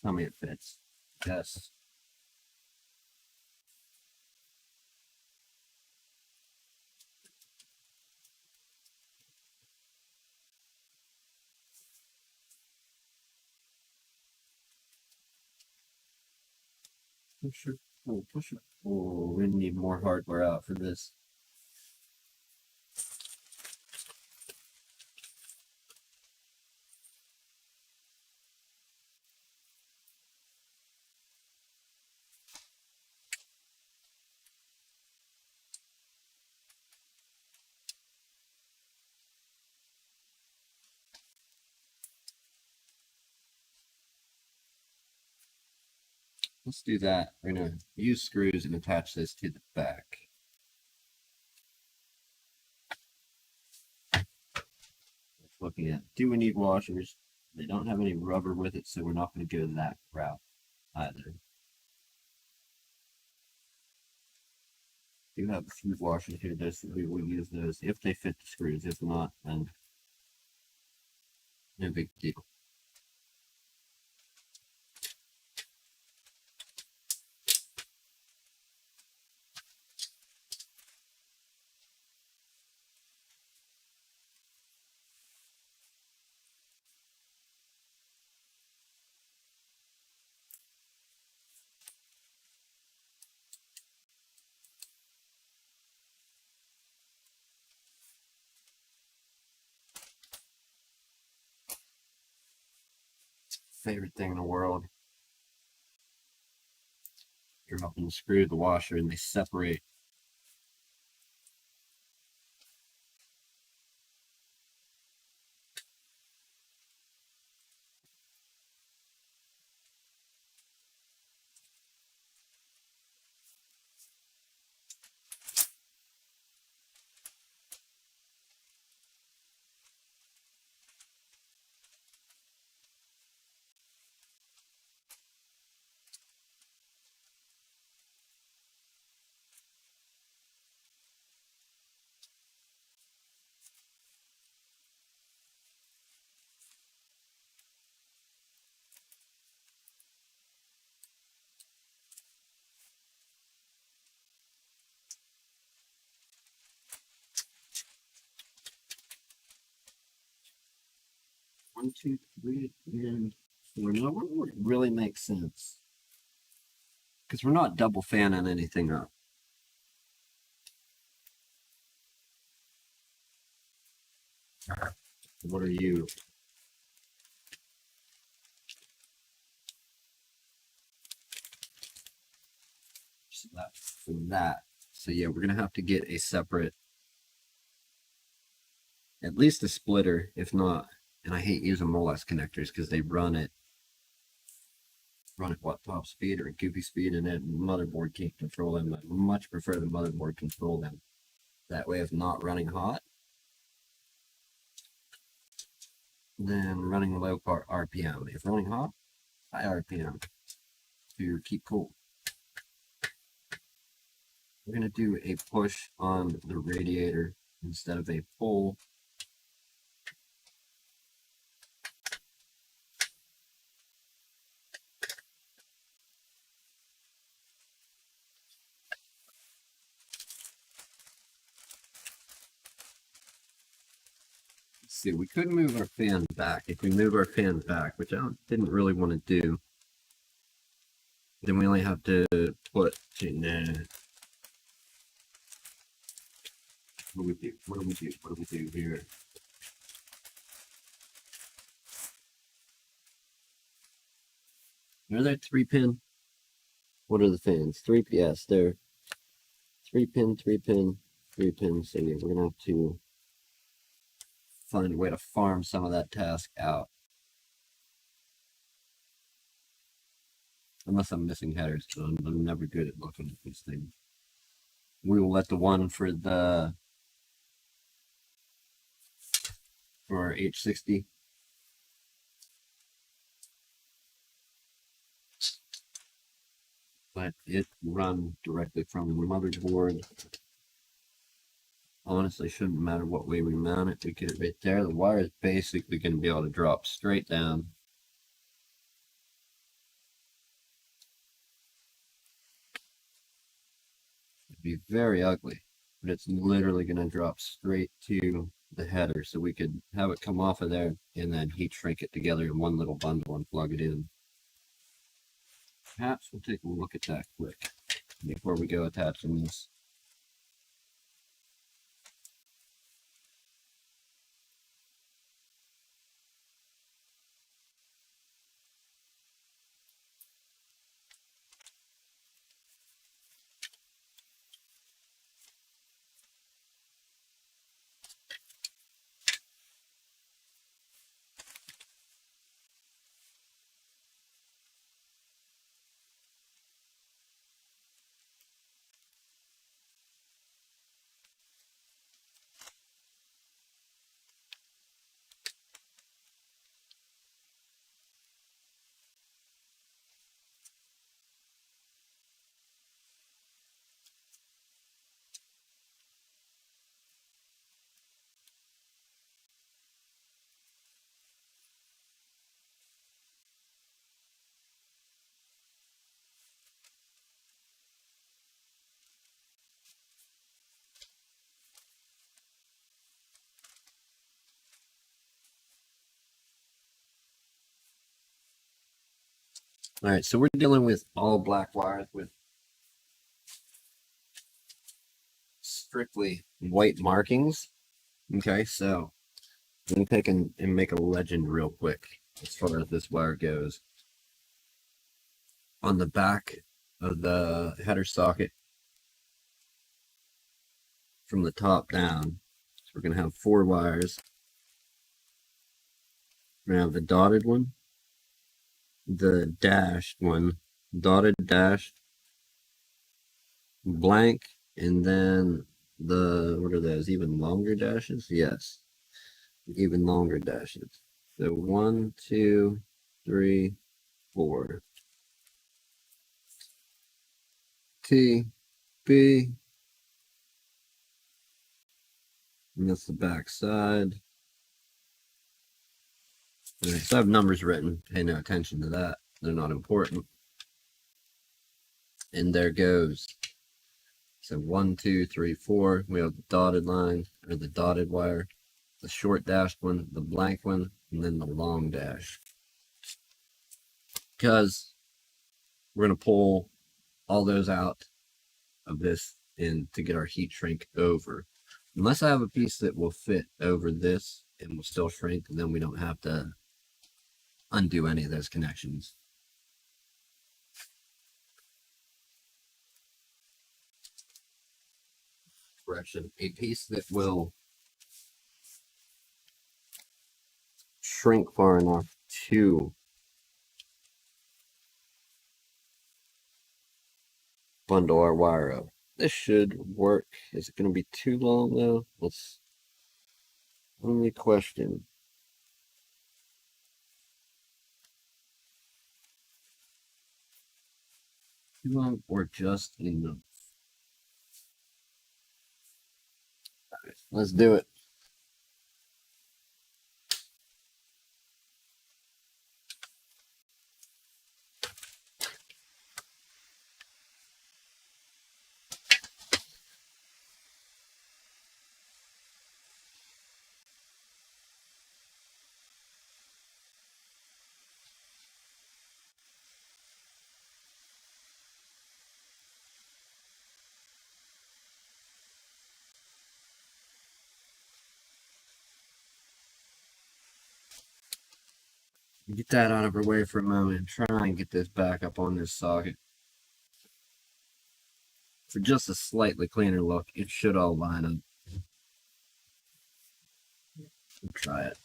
tell me it fits. Yes. Push it. Oh, push it. Oh, we need more hardware out for this. let's do that. We're gonna use screws and attach this to the back. Looking at, do we need washers? They don't have any rubber with it, so we're not going to go that route either. Do have a few washers here, so we will use those if they fit the screws. If not, then no big deal. Favorite thing in the world. Drop and screw the washer and they separate. One, two, three, and four. Now, what would really make sense? Because we're not double fanning anything up. What are you? So that's for that. So yeah, we're gonna have to get a separate, at least a splitter, if not. And I hate using Molex connectors because they run at what, top speed or goofy speed, and then motherboard can't control them. I much prefer the motherboard control them. That way, if not running hot, then running low RPM. If running hot, high RPM to keep cool. We're gonna do a push on the radiator instead of a pull. See, we could move our fan back. If we move our fan back, which I didn't really want to do, then we only have to put, nah. What do we do? What do we do? What do we do here? Are there 3-pin? What are the fans? 3, yes, they're 3-pin, 3-pin, 3-pin. So yeah, we're gonna have to find a way to farm some of that task out. Unless I'm missing headers, so I'm never good at looking at these things. We will let the one for H60. Let it run directly from the motherboard. Honestly, shouldn't matter what way we mount it. We get it right there. The wire is basically going to be able to drop straight down. It'd be very ugly, but it's literally going to drop straight to the header, so we could have it come off of there and then heat shrink it together in one little bundle and plug it in. Perhaps we'll take a look at that quick before we go attaching this. All right, so we're dealing with all black wires with strictly white markings. Okay, so let me take and make a legend real quick as far as this wire goes. On the back of the header socket from the top down, so we're going to have 4 wires. We're going to have the dotted one, the dashed one, dotted, dashed, blank, and then what are those, even longer dashes? Yes, even longer dashes. So 1, 2, 3, 4. T, B, and that's the back side. Right, so I have numbers written. Pay no attention to that. They're not important. And there goes. So 1, 2, 3, 4. We have the dotted line, or the dotted wire, the short dashed one, the blank one, and then the long dash. Because we're going to pull all those out of this in to get our heat shrink over. Unless I have a piece that will fit over this and will still shrink, then we don't have to undo any of those connections. Correction, a piece that will shrink far enough to bundle our wire up. This should work. Is it going to be too long though? That's only question. Too long or just enough? All right, let's do it. Get that out of our way for a moment. Try and get this back up on this socket. For just a slightly cleaner look, it should all line up. We'll try it.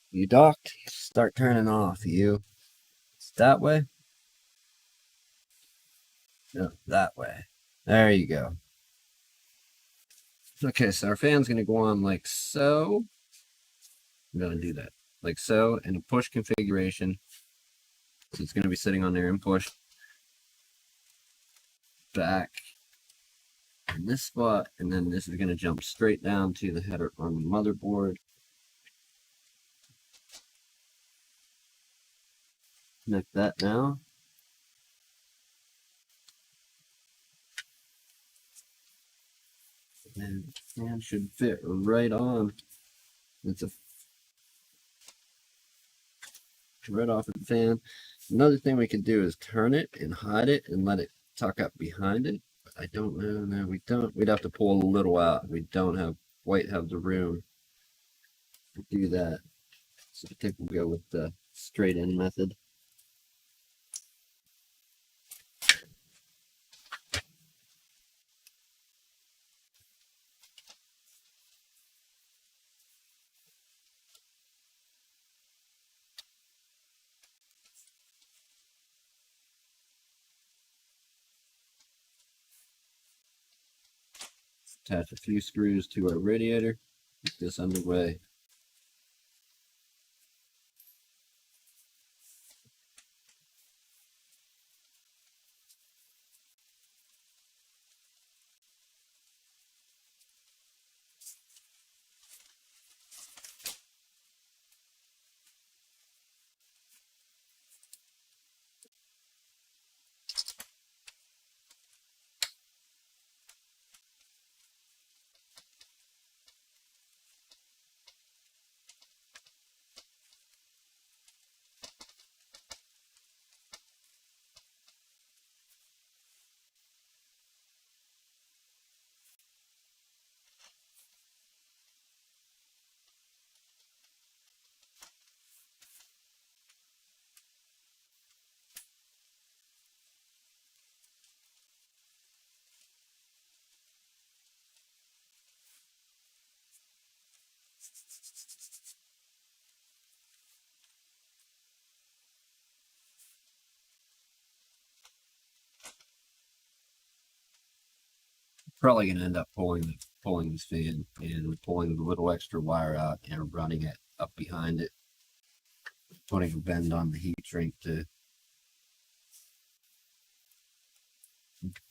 You docked? Start turning off, you. It's that way? No, that way. There you go. Okay, so our fan's going to go on like so. I'm going to do that. Like so, in a push configuration. So it's going to be sitting on there and push back in this spot. And then this is going to jump straight down to the header on the motherboard. Connect that now. And the fan should fit right on. It's a right off the fan. Another thing we could do is turn it and hide it and let it tuck up behind it. But I don't know. No, we don't. We'd have to pull a little out. We don't have quite have the room to do that. So I think we'll go with the straight in method. Attach a few screws to our radiator. Get this underway. Probably going to end up pulling this fan and pulling the little extra wire out and running it up behind it, putting a bend on the heat shrink to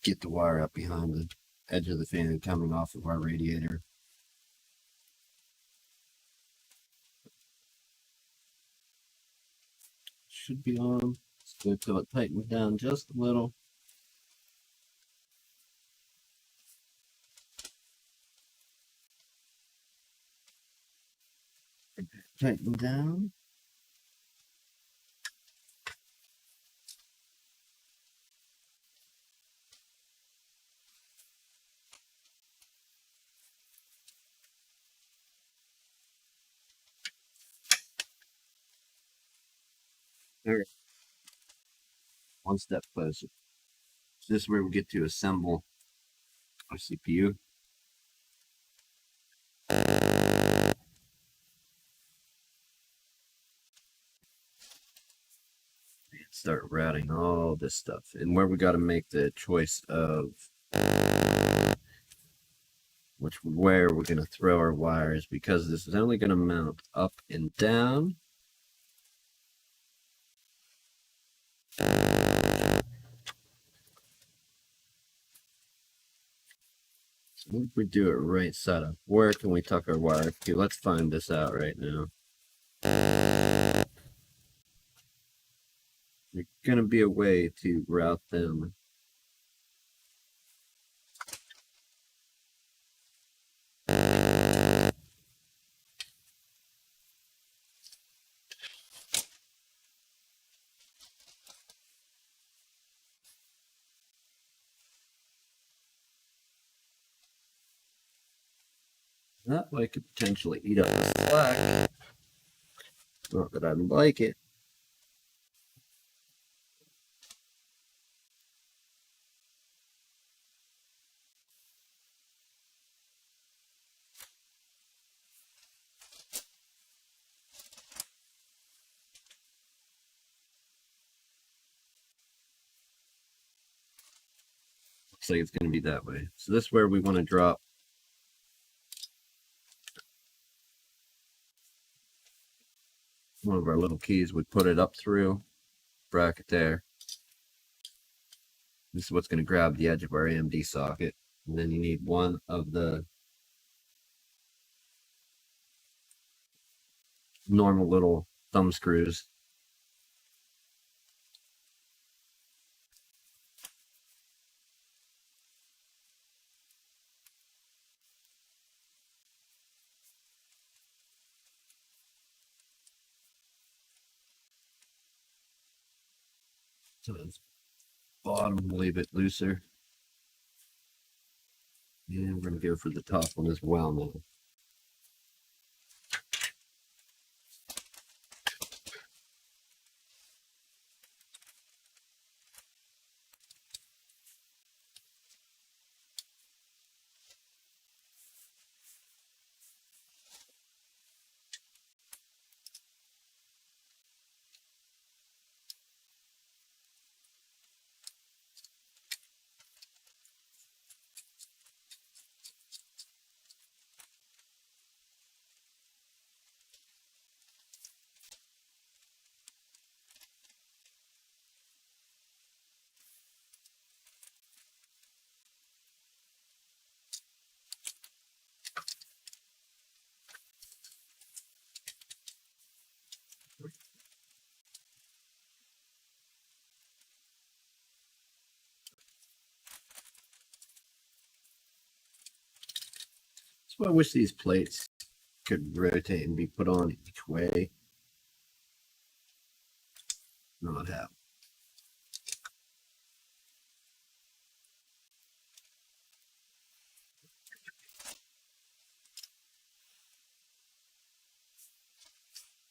get the wire up behind the edge of the fan coming off of our radiator. Should be on. Let's go till it tightens down just a little. Tighten down. All right. One step closer. So this is where we get to assemble our CPU. Start routing all this stuff, and where we got to make the choice of where we're going to throw our wires, because this is only going to mount up and down. So if we do it right side up, where can we tuck our wire to? Let's find this out right now. There's going to be a way to route them. That way could potentially eat up the slack. Not that I like it. Looks like it's going to be that way. So this is where we want to drop one of our little keys. We put it up through bracket there. This is what's going to grab the edge of our AMD socket. And then you need one of the normal little thumb screws. So this bottom, leave it looser. And we're going to go for the top one as well now. So I wish these plates could rotate and be put on each way. Not happen.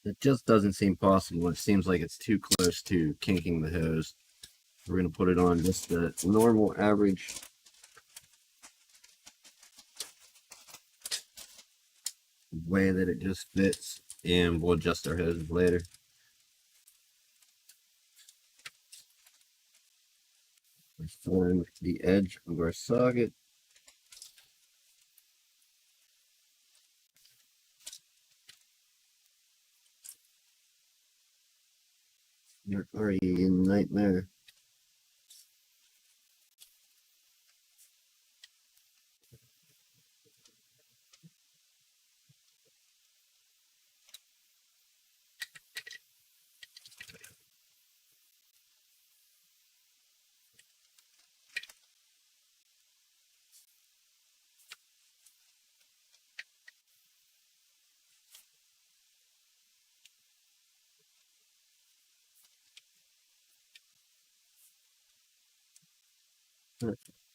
It just doesn't seem possible. It seems like it's too close to kinking the hose. We're going to put it on just the normal average way that it just fits, and we'll adjust our hoses later. We find the edge of our socket. Where are you, you nightmare?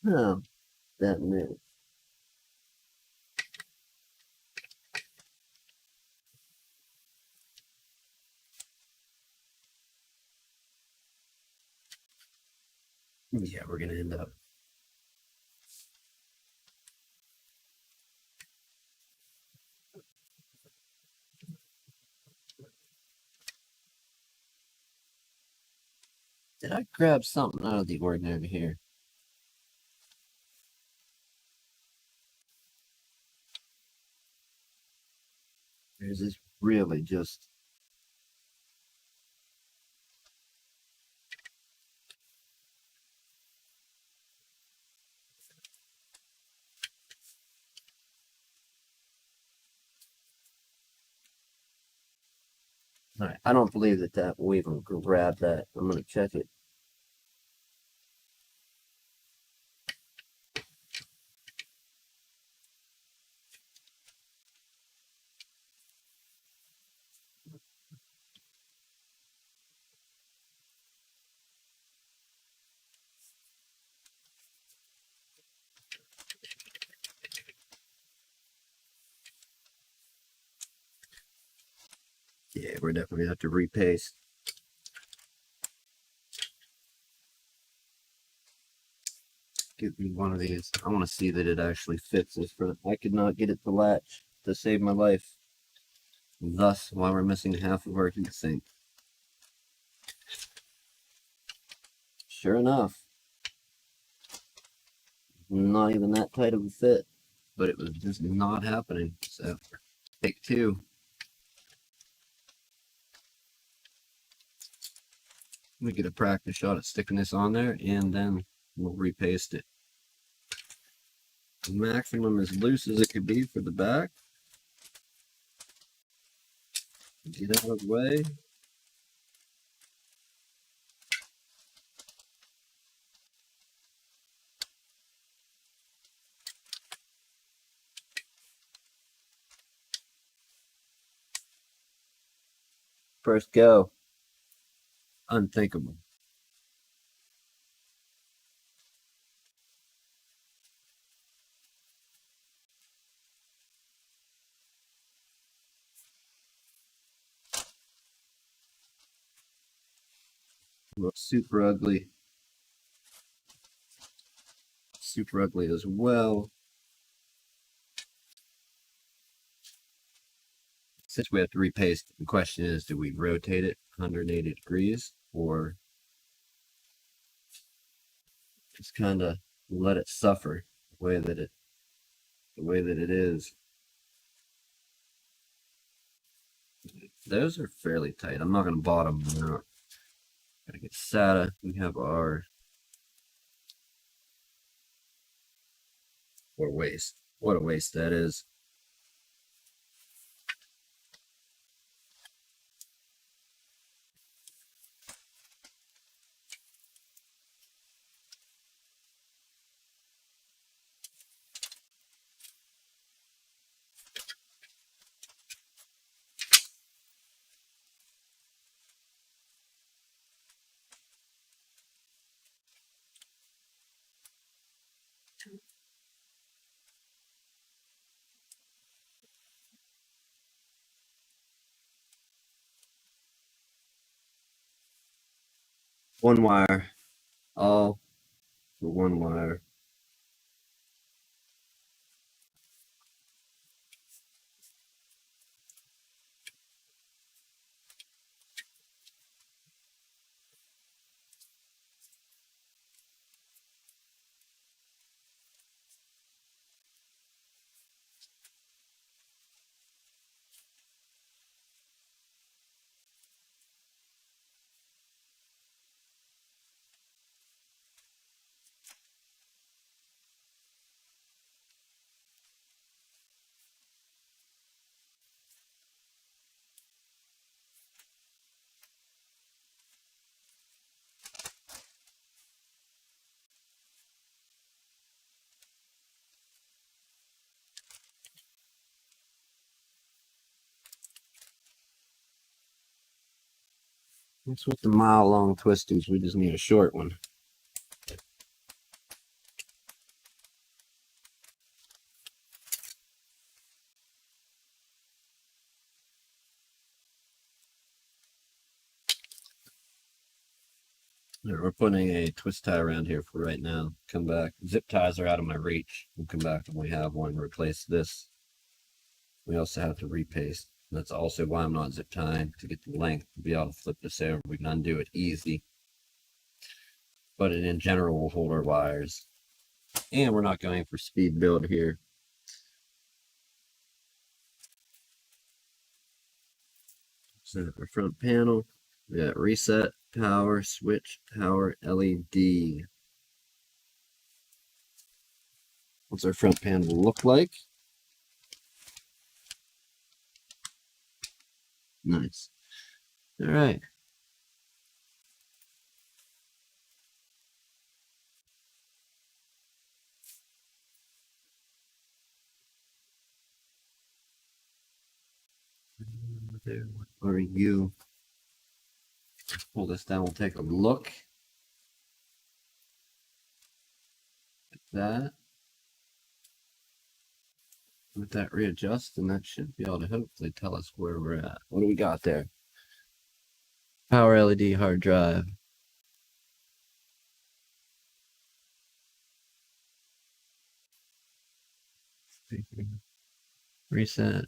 Oh, that minute. Yeah, we're going to end up. Did I grab something out of the ordinary here? Or is this really just... All right, I don't believe that will even grab that. I'm going to check it. Yeah, we're definitely going to have to repaste. Give me one of these. I want to see that it actually fits this. I could not get it to latch to save my life. Thus, why we're missing half of our heatsink. Sure enough, not even that tight of a fit, but it was just not happening. So, take two. We get a practice shot at sticking this on there, and then we'll repaste it. Maximum as loose as it could be for the back. Get out of the way. First go. Unthinkable. Looks super ugly. Super ugly as well. Since we have to repaste, the question is, do we rotate it 180 degrees or just kind of let it suffer the way that it is? Those are fairly tight. I'm not going to bottom them out. Gotta get SATA. We have our what a waste. What a waste that is. One wire, all for one wire. What's with the mile-long twisties? We just need a short one. We're putting a twist tie around here for right now. Come back. Zip ties are out of my reach. We'll come back when we have one. Replace this. We also have to repaste. That's also why I'm not zip tying, to get the length to be able to flip this over. We can undo it easy. But in general, we'll hold our wires. And we're not going for speed build here. Set up our front panel. We got reset, power, switch, power, LED. What's our front panel look like? Nice. All right. There, what are you? Pull this down. We'll take a look at that. Let that readjust, and that should be able to hopefully tell us where we're at. What do we got there? Power LED hard drive. Reset.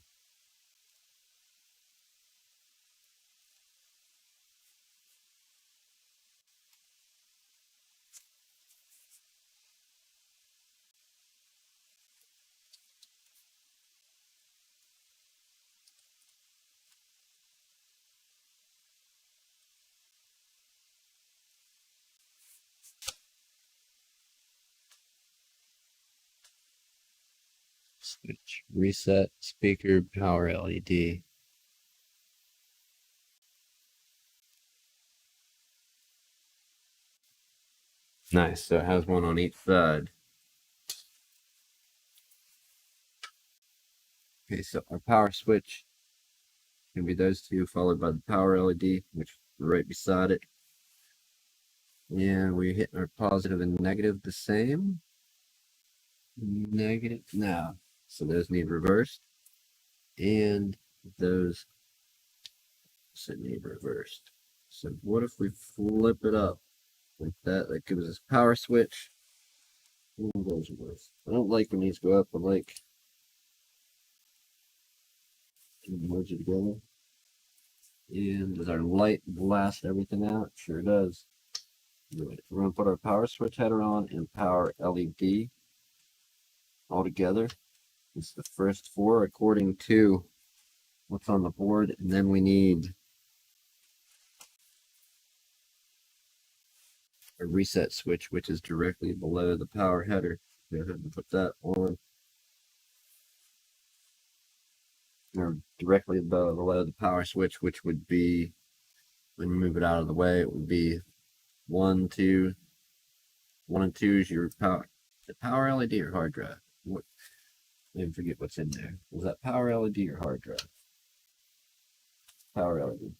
Switch. Reset. Speaker. Power LED. Nice. So it has one on each side. Okay, so our power switch can be those two, followed by the power LED, which is right beside it. And we're hitting our positive and negative the same. Negative now. So those need reversed. And those need reversed. So what if we flip it up like that? That gives us power switch. I don't like when these go up, I like to merge it together. And does our light blast everything out? Sure does. Right. We're going to put our power switch header on and power LED all together. It's the first four according to what's on the board, and then we need a reset switch, which is directly below the power header. Go ahead and put that on. Or directly below the power switch, which would be, when you move it out of the way, it would be 1, 2. 1 and 2 is your power. The power LED or hard drive? What? I didn't forget what's in there. Was that power LED or hard drive? Power LED.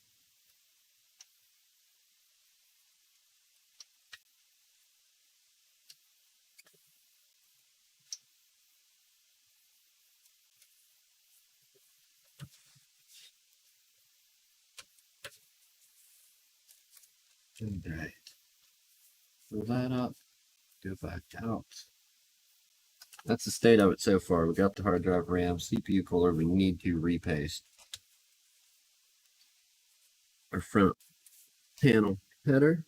All right. Pull that up, go back out. That's the state of it so far. We got the hard drive, RAM, CPU cooler. We need to repaste our front panel header.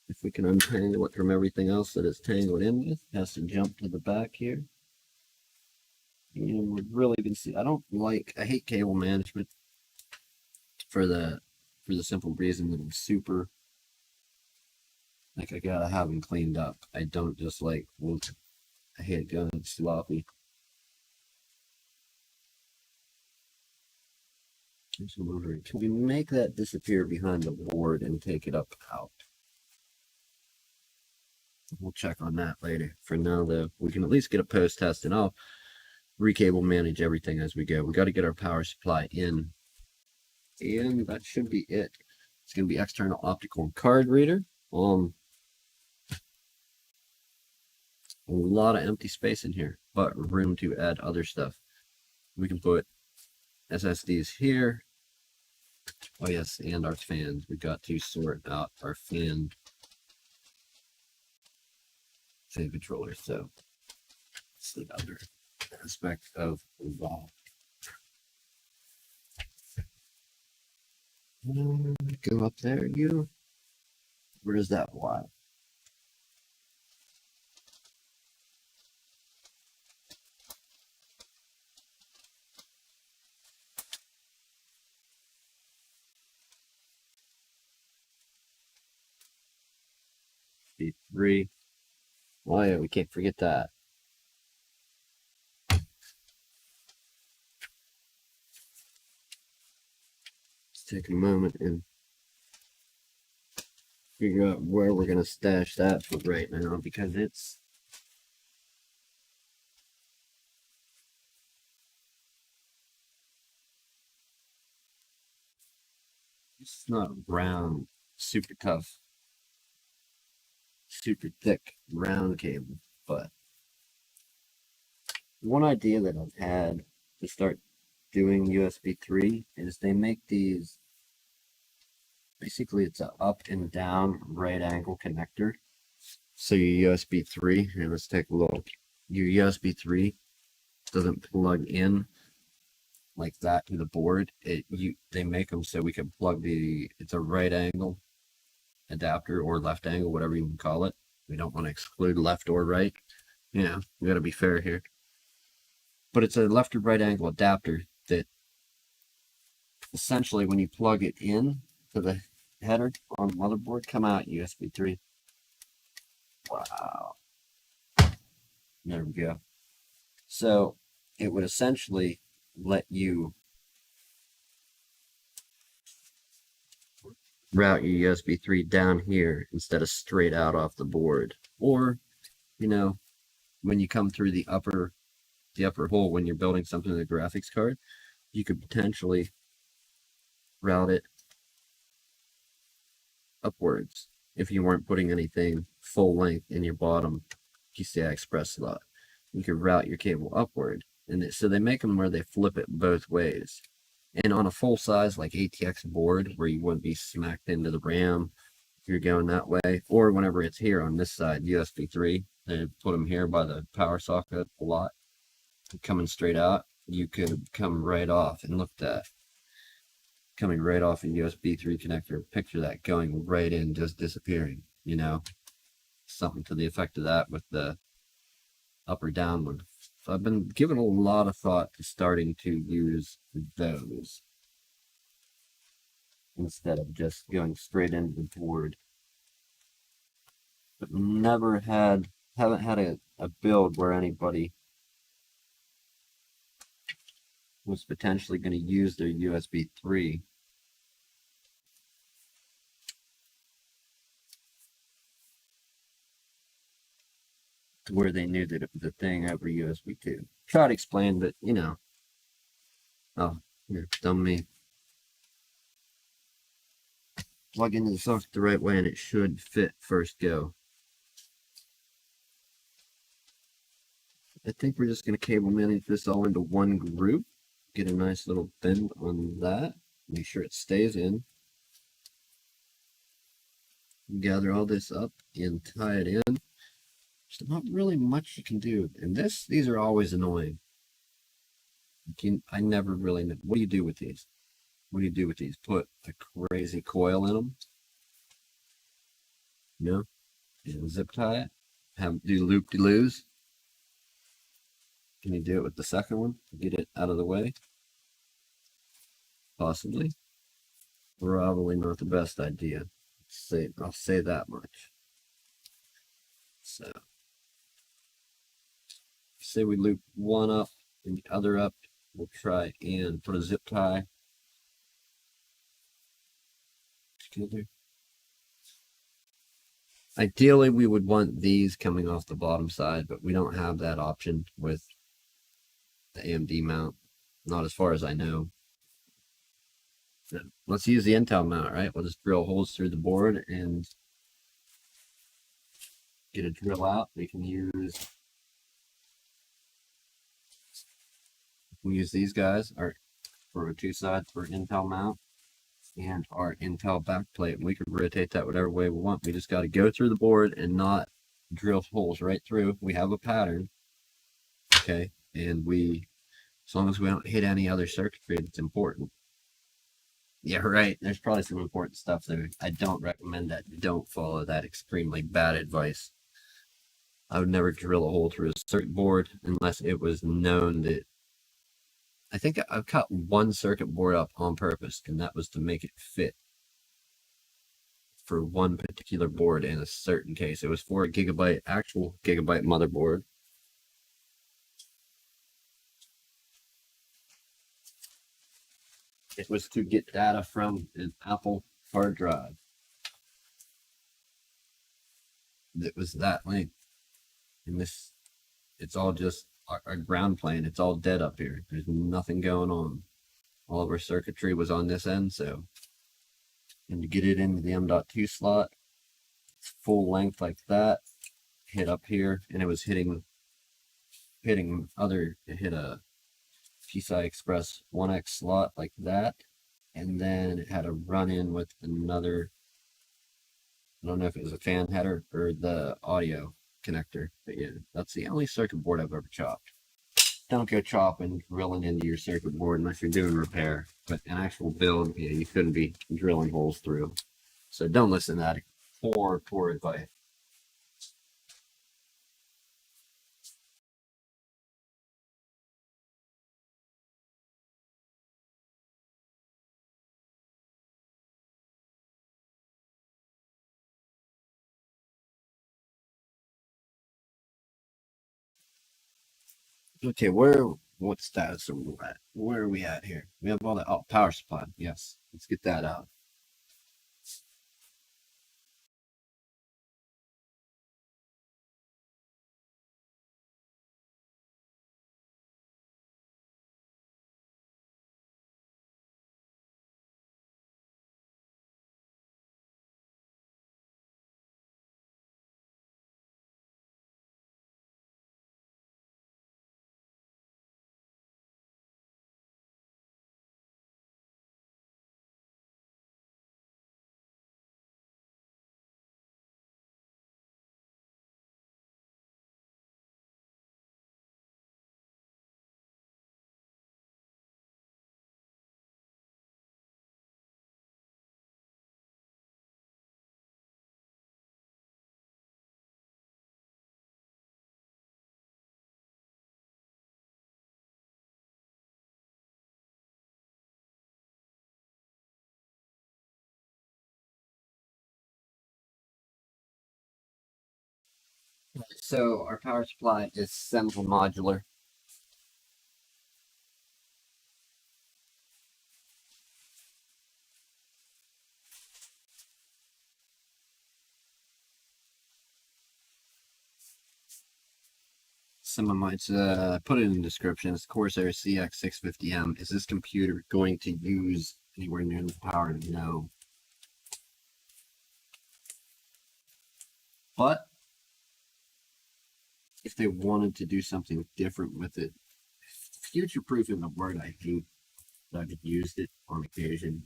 If we can untangle it from everything else that it's tangled in with, it has to jump to the back here. And we're really gonna see. I hate cable management for the simple reason that it's super. Like, I gotta have them cleaned up. I don't just like. Well, I hate it going sloppy. Can we make that disappear behind the board and take it up out? We'll check on that later. For now, though, we can at least get a post test, and I'll recable manage everything as we go. We got to get our power supply in, and that should be it. It's going to be external optical card reader. A lot of empty space in here, but room to add other stuff. We can put SSDs here. Oh yes, and our fans. We got to sort out our fan controllers. So it's the other aspect of that. Go up there, you. Where is that wire? B3. Oh yeah, we can't forget that. Let's take a moment and figure out where we're going to stash that for right now, because it's not round, super tough, super thick round cable. But one idea that I've had to start doing USB 3 is they make these, basically it's an up and down right angle connector. So your USB 3, here, let's take a look. Your USB 3 doesn't plug in like that to the board. They make them so we can plug it's a right angle adapter or left angle, whatever you can call it. We don't want to exclude left or right. Yeah, we got to be fair here. But it's a left or right angle adapter that essentially, when you plug it in to the header on the motherboard, come out USB 3. Wow. There we go. So it would essentially let you route your USB 3 down here instead of straight out off the board. Or, you know, when you come through the upper hole when you're building something in the graphics card, you could potentially route it upwards if you weren't putting anything full length in your bottom PCI Express slot. You could route your cable upward, and so they make them where they flip it both ways. And on a full size like ATX board, where you wouldn't be smacked into the RAM if you're going that way, or whenever it's here on this side, USB 3, they put them here by the power socket a lot, coming straight out. You could come right off, and look at that, coming right off a USB 3 connector. Picture that going right in, just disappearing, you know, something to the effect of that with the up or down one. So I've been giving a lot of thought to starting to use those instead of just going straight into the board. But haven't had a build where anybody was potentially going to use their USB 3 to where they knew that it was a thing over USB 2. Try to explain, but you know. Oh, here, dumb me. Plug into the socket the right way and it should fit first go. I think we're just going to cable manage this all into one group. Get a nice little bend on that. Make sure it stays in. gather all this up and tie it in. There's not really much you can do. And these are always annoying. I never really know. What do you do with these? What do you do with these? Put a crazy coil in them? No? And zip tie it? Have do loop-de-loos? Can you do it with the second one? Get it out of the way? Possibly. Probably not the best idea. I'll say that much. So, say we loop one up and the other up. We'll try and put a zip tie together. Ideally, we would want these coming off the bottom side, but we don't have that option with the AMD mount. Not as far as I know. So let's use the Intel mount, right? We'll just drill holes through the board and get a drill out. We can use these guys for two sides for Intel mount and our Intel backplate. We can rotate that whatever way we want. We just got to go through the board and not drill holes right through. We have a pattern, okay, and as long as we don't hit any other circuitry that's important. Yeah, right. There's probably some important stuff there. I don't recommend that. Don't follow that extremely bad advice. I would never drill a hole through a circuit board unless it was known that. I think I've cut one circuit board up on purpose, and that was to make it fit for one particular board in a certain case. It was for a actual Gigabyte motherboard. It was to get data from an Apple hard drive. That was that length. And it's all just our ground plane. It's all dead up here. There's nothing going on. All of our circuitry was on this end, so. And to get it into the M.2 slot, it's full length like that. Hit up here, and it was it hit a PCI Express 1X slot like that, and then it had a run in with another, I don't know if it was a fan header or the audio connector, but yeah, that's the only circuit board I've ever chopped. Don't go chopping, drilling into your circuit board unless you're doing repair, but an actual build, yeah, you couldn't be drilling holes through. So don't listen to that poor advice. Okay, what status are we at? Where are we at here? We have all the power supply. Yes, let's get that out. So our power supply is semi-modular. Someone might put it in the description. It's Corsair CX650M. Is this computer going to use anywhere near the power? No. But if they wanted to do something different with it, future-proofing the word I hate, that I've used it on occasion.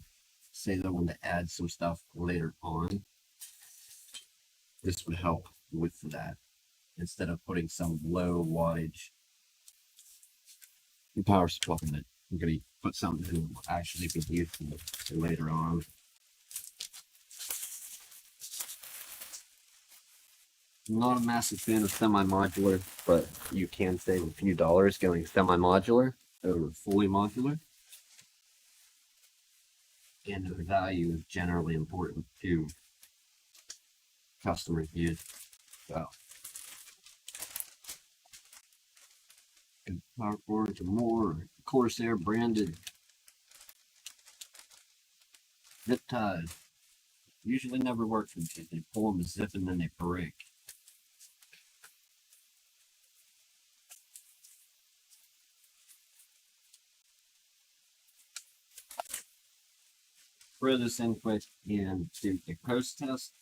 Say they want to add some stuff later on. This would help with that instead of putting some low wattage power supply in it. I'm going to put something that will actually be useful later on. I'm not a massive fan of semi-modular, but you can save a few dollars going semi-modular over fully modular. And the value is generally important to customers' use. So, power cords are more Corsair branded zip ties. Usually never work for me. They pull them a zip and then they break. Throw this in quick and do a post test.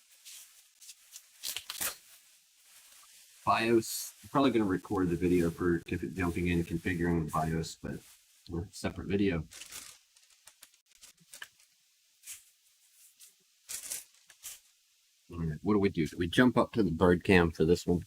BIOS. I'm probably going to record the video for jumping in and configuring the BIOS, but separate video. All right, what do we do? Do we jump up to the bird cam for this one?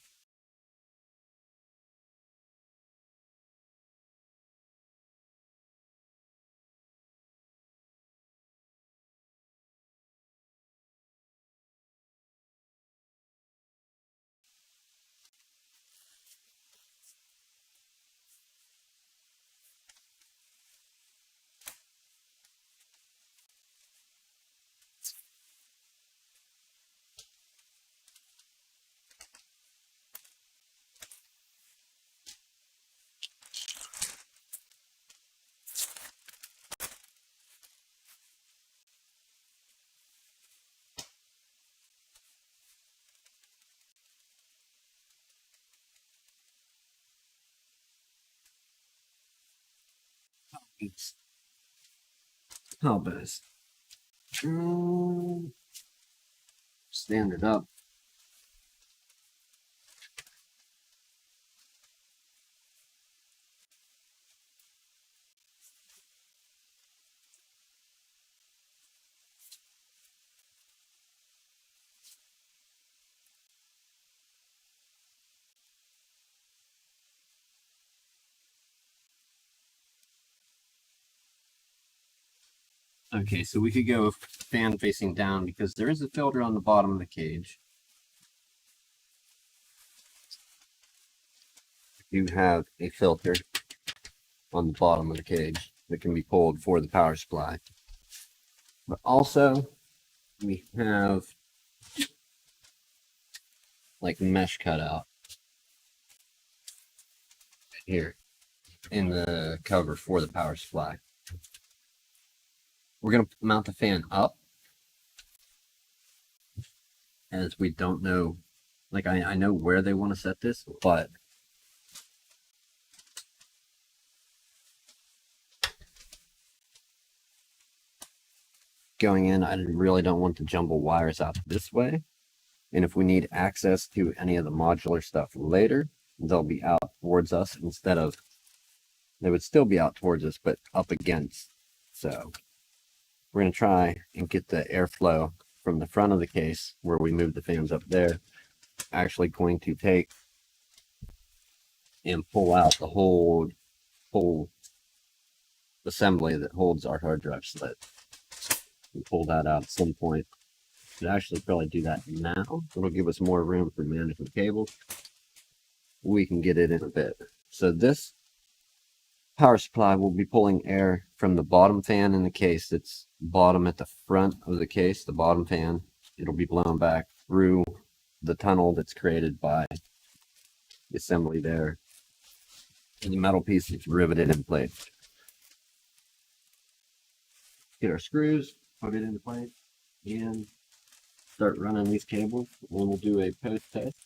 How best? Stand it up. Okay, so we could go fan facing down because there is a filter on the bottom of the cage. You have a filter on the bottom of the cage that can be pulled for the power supply. But also, we have like mesh cutout here in the cover for the power supply. We're going to mount the fan up, as we don't know, like I know where they want to set this, but going in, I really don't want to jumble wires out this way. And if we need access to any of the modular stuff later, they'll be out towards us instead of, they would still be out towards us, but up against. So we're going to try and get the airflow from the front of the case where we move the fans up there. Actually going to take and pull out the whole assembly that holds our hard drive slit. And pull that out at some point. Should actually probably do that now. It'll give us more room for management cables. We can get it in a bit. So this power supply will be pulling air from the bottom fan in the case that's bottom at the front of the case, the bottom fan. It'll be blown back through the tunnel that's created by the assembly there. And the metal piece is riveted in place. Get our screws, put it into place, and start running these cables. And we'll do a post test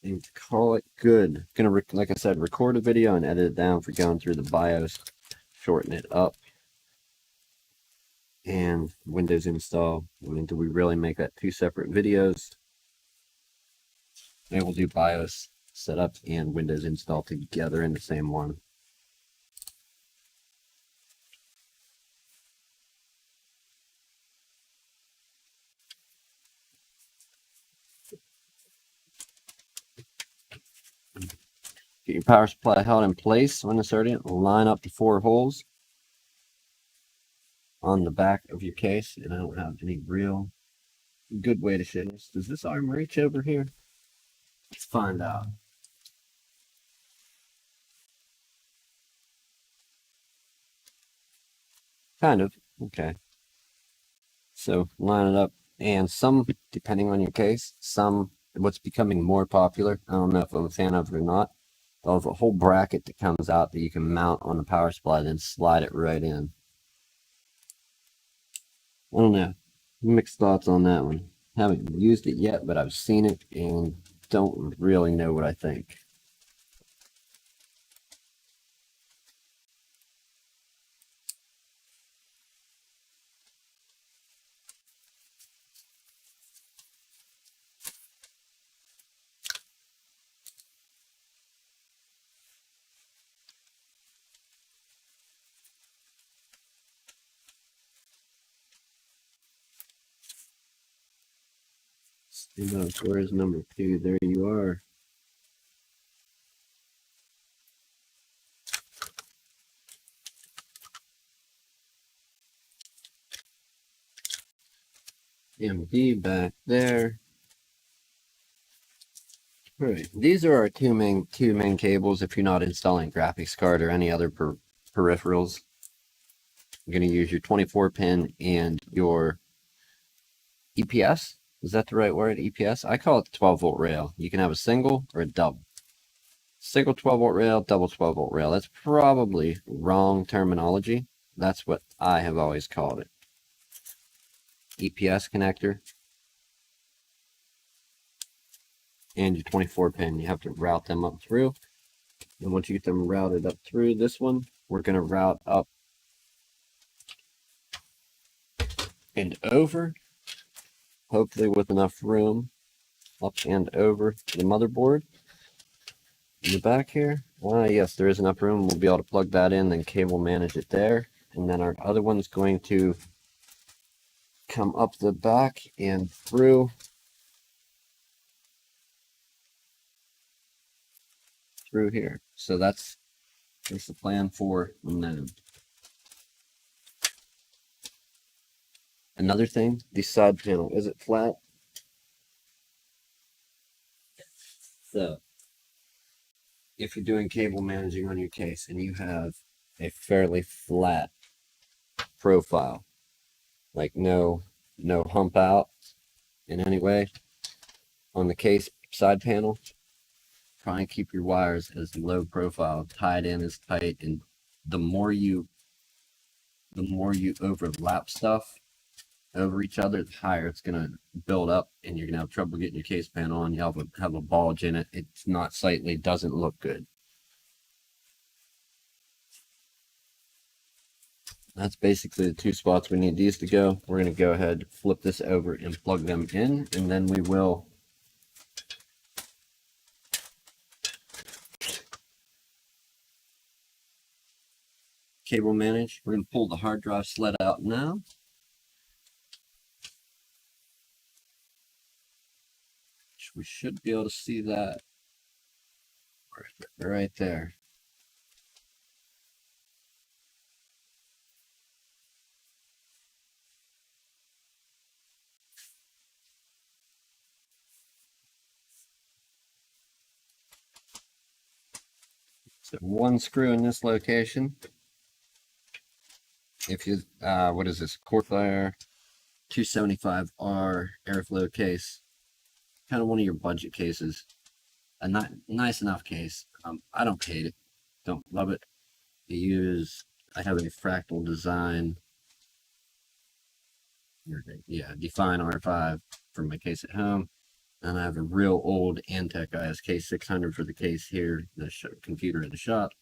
and call it good. Gonna, like I said, record a video and edit it down for going through the BIOS, shorten it up, and Windows install. I mean, do we really make that two separate videos? And we'll do BIOS setup and Windows install together in the same one. Get your power supply held in place when inserting it. Line up the 4 holes on the back of your case, and I don't have any real good way to show this. Does this arm reach over here? Let's find out. Kind of. Okay. So line it up, and some, depending on your case, what's becoming more popular, I don't know if I'm a fan of it or not, of a whole bracket that comes out that you can mount on the power supply, then slide it right in. I don't know. Mixed thoughts on that one. Haven't used it yet, but I've seen it and don't really know what I think. Where is number 2? There you are. AMD back there. All right, these are our two main cables if you're not installing graphics card or any other peripherals. You're going to use your 24 pin and your EPS. Is that the right word? EPS? I call it the 12-volt rail. You can have a single or a double. Single 12-volt rail, double 12-volt rail. That's probably wrong terminology. That's what I have always called it. EPS connector. And your 24 pin. You have to route them up through. And once you get them routed up through this one, we're going to route up and over, hopefully with enough room, up and over the motherboard. In the back here, yes, there is enough room. We'll be able to plug that in, then cable manage it there. And then our other one's going to come up the back and through here. So that's the plan for now. Another thing, the side panel, is it flat? So if you're doing cable managing on your case and you have a fairly flat profile, like no hump out in any way on the case side panel, try and keep your wires as low profile, tied in as tight, and the more you overlap stuff over each other, the higher it's going to build up, and you're going to have trouble getting your case panel on. You'll have a bulge in it. It's not sightly, doesn't look good. That's basically the 2 spots we need these to go. We're going to go ahead, flip this over, and plug them in, and then we will cable manage. We're going to pull the hard drive sled out now. We should be able to see that right there. So 1 screw in this location. If you, what is this? Corsair 275R airflow case. Kind of one of your budget cases. A nice enough case. I don't hate it. Don't love it. I have a fractal design. Define R5 for my case at home. And I have a real old Antec ISK600 for the case here, the computer in the shop.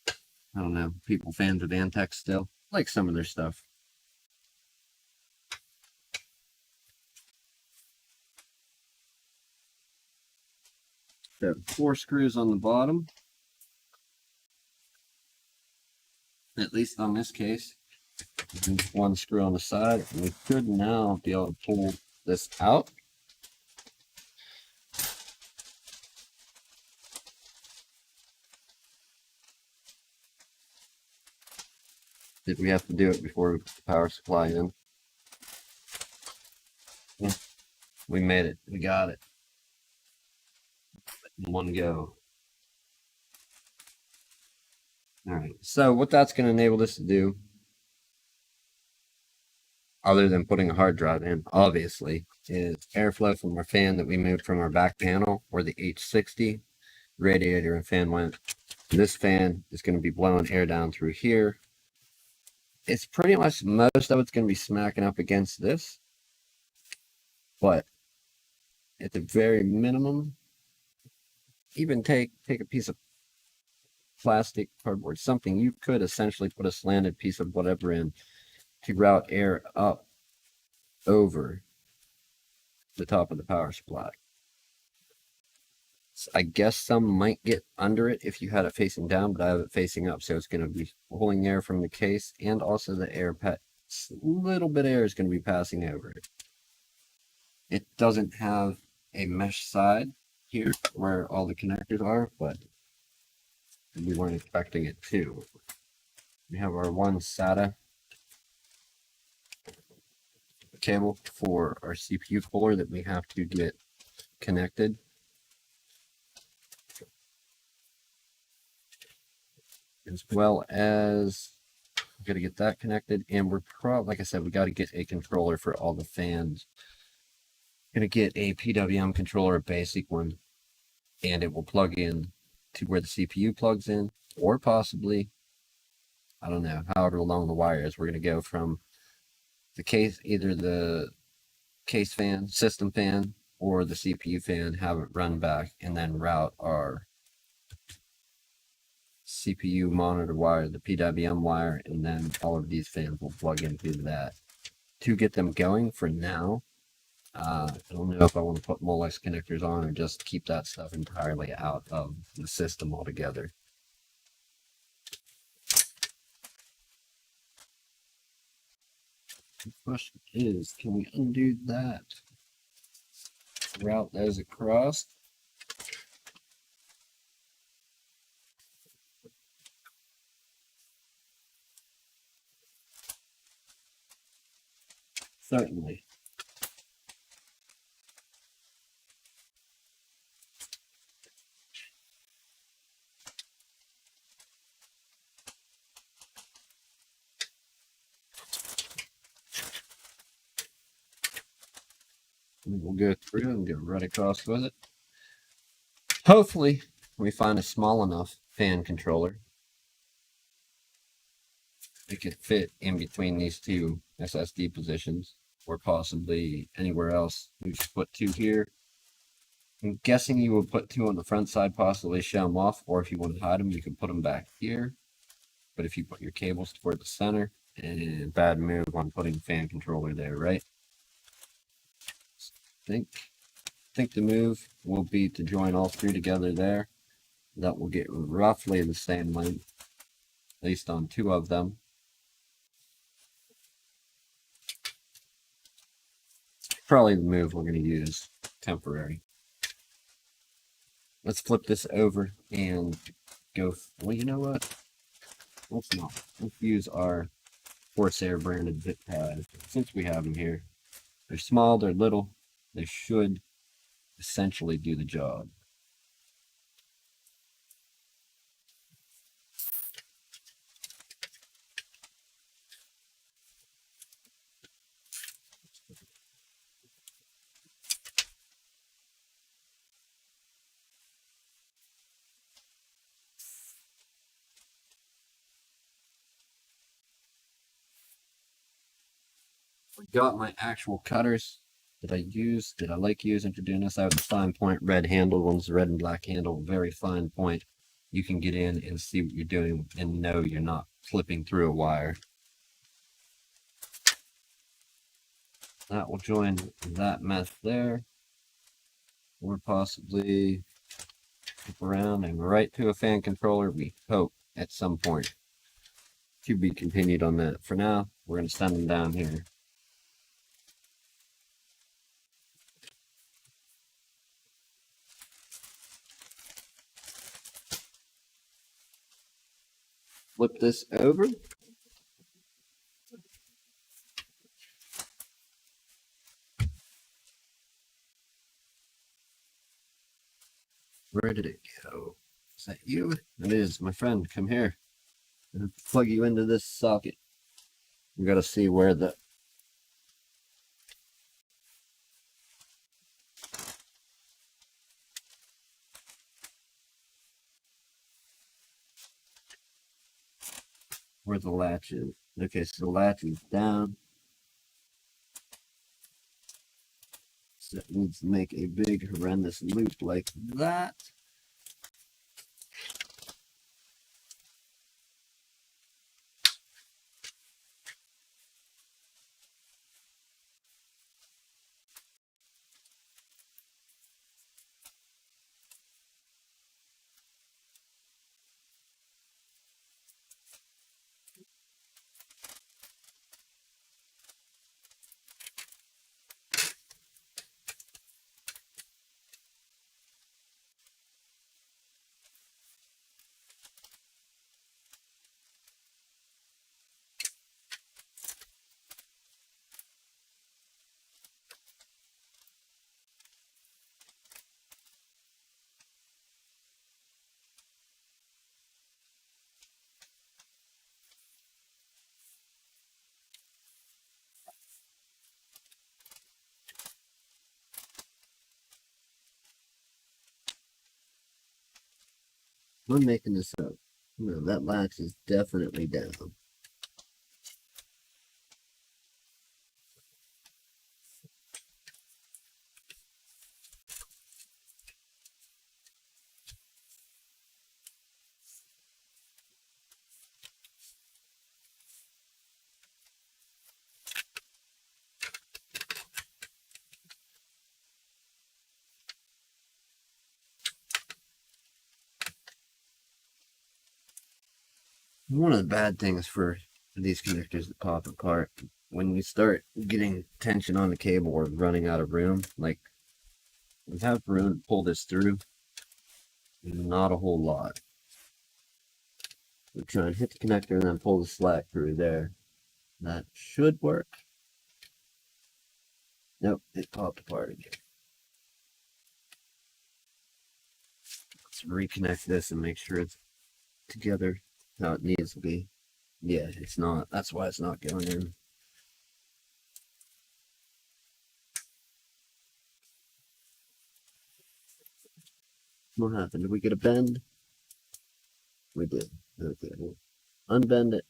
I don't know, people fans of Antec still like some of their stuff. So 4 screws on the bottom, at least on this case, and 1 screw on the side. And we could now be able to pull this out. Did we have to do it before we put the power supply in? Yeah, we made it. We got it. In one go. Alright, so what that's going to enable us to do, other than putting a hard drive in, obviously, is airflow from our fan that we moved from our back panel, where the H60 radiator and fan went. This fan is going to be blowing air down through here. It's pretty much, most of it's going to be smacking up against this, but at the very minimum, even take a piece of plastic, cardboard, something, you could essentially put a slanted piece of whatever in to route air up over the top of the power supply. So I guess some might get under it if you had it facing down, but I have it facing up, so it's going to be pulling air from the case, and also the air, little bit of air is going to be passing over it. It doesn't have a mesh side here where all the connectors are, but we weren't expecting it to. We have our one SATA cable for our CPU cooler that we have to get connected. As well as we got to get that connected, and we're probably, like I said, we got to get a controller for all the fans. Gonna get a PWM controller, a basic one, and it will plug in to where the CPU plugs in, or possibly, I don't know, however long the wire is. We're gonna go from the case, either the case fan, system fan, or the CPU fan, have it run back, and then route our CPU monitor wire, the PWM wire, and then all of these fans will plug into that to get them going. For now, I don't know if I want to put Molex connectors on or just keep that stuff entirely out of the system altogether. The question is, can we undo that? Route those across. Certainly. We'll go through and get right across with it. Hopefully, we find a small enough fan controller. It could fit in between these two SSD positions, or possibly anywhere else. We should put two here. I'm guessing you would put two on the front side, possibly show them off, or if you want to hide them, you can put them back here. But if you put your cables toward the center, and bad move on putting fan controller there, right? I think the move will be to join all three together there. That will get roughly the same length, at least on two of them. Probably the move we're going to use, temporary. Let's flip this over and go, well, you know what? Let's not. Let's use our Corsair branded zip pads, since we have them here. They're small, they're little, they should essentially do the job. Got my actual cutters that I like using for doing this. I have the fine point red handle ones, red and black handle, very fine point. You can get in and see what you're doing and know you're not clipping through a wire. That will join that mess there, or possibly flip around and right to a fan controller, we hope, at some point. To be continued on that. For now, we're going to send them down here. Flip this over. Where did it go? Is that you? It is, my friend. Come here. I'm gonna plug you into this socket. We gotta see where the latch is. Okay, so the latch is down. So it needs to make a big horrendous loop like that. I'm making this up. No, that latch is definitely down. One of the bad things for these connectors that pop apart, when we start getting tension on the cable or running out of room, like we have room to pull this through, not a whole lot. We try and hit the connector and then pull the slack through there. That should work. Nope, it popped apart again. Let's reconnect this and make sure it's together how it needs to be. Yeah, it's not. That's why it's not going in. What happened? Did we get a bend? We did. Okay, we'll unbend it.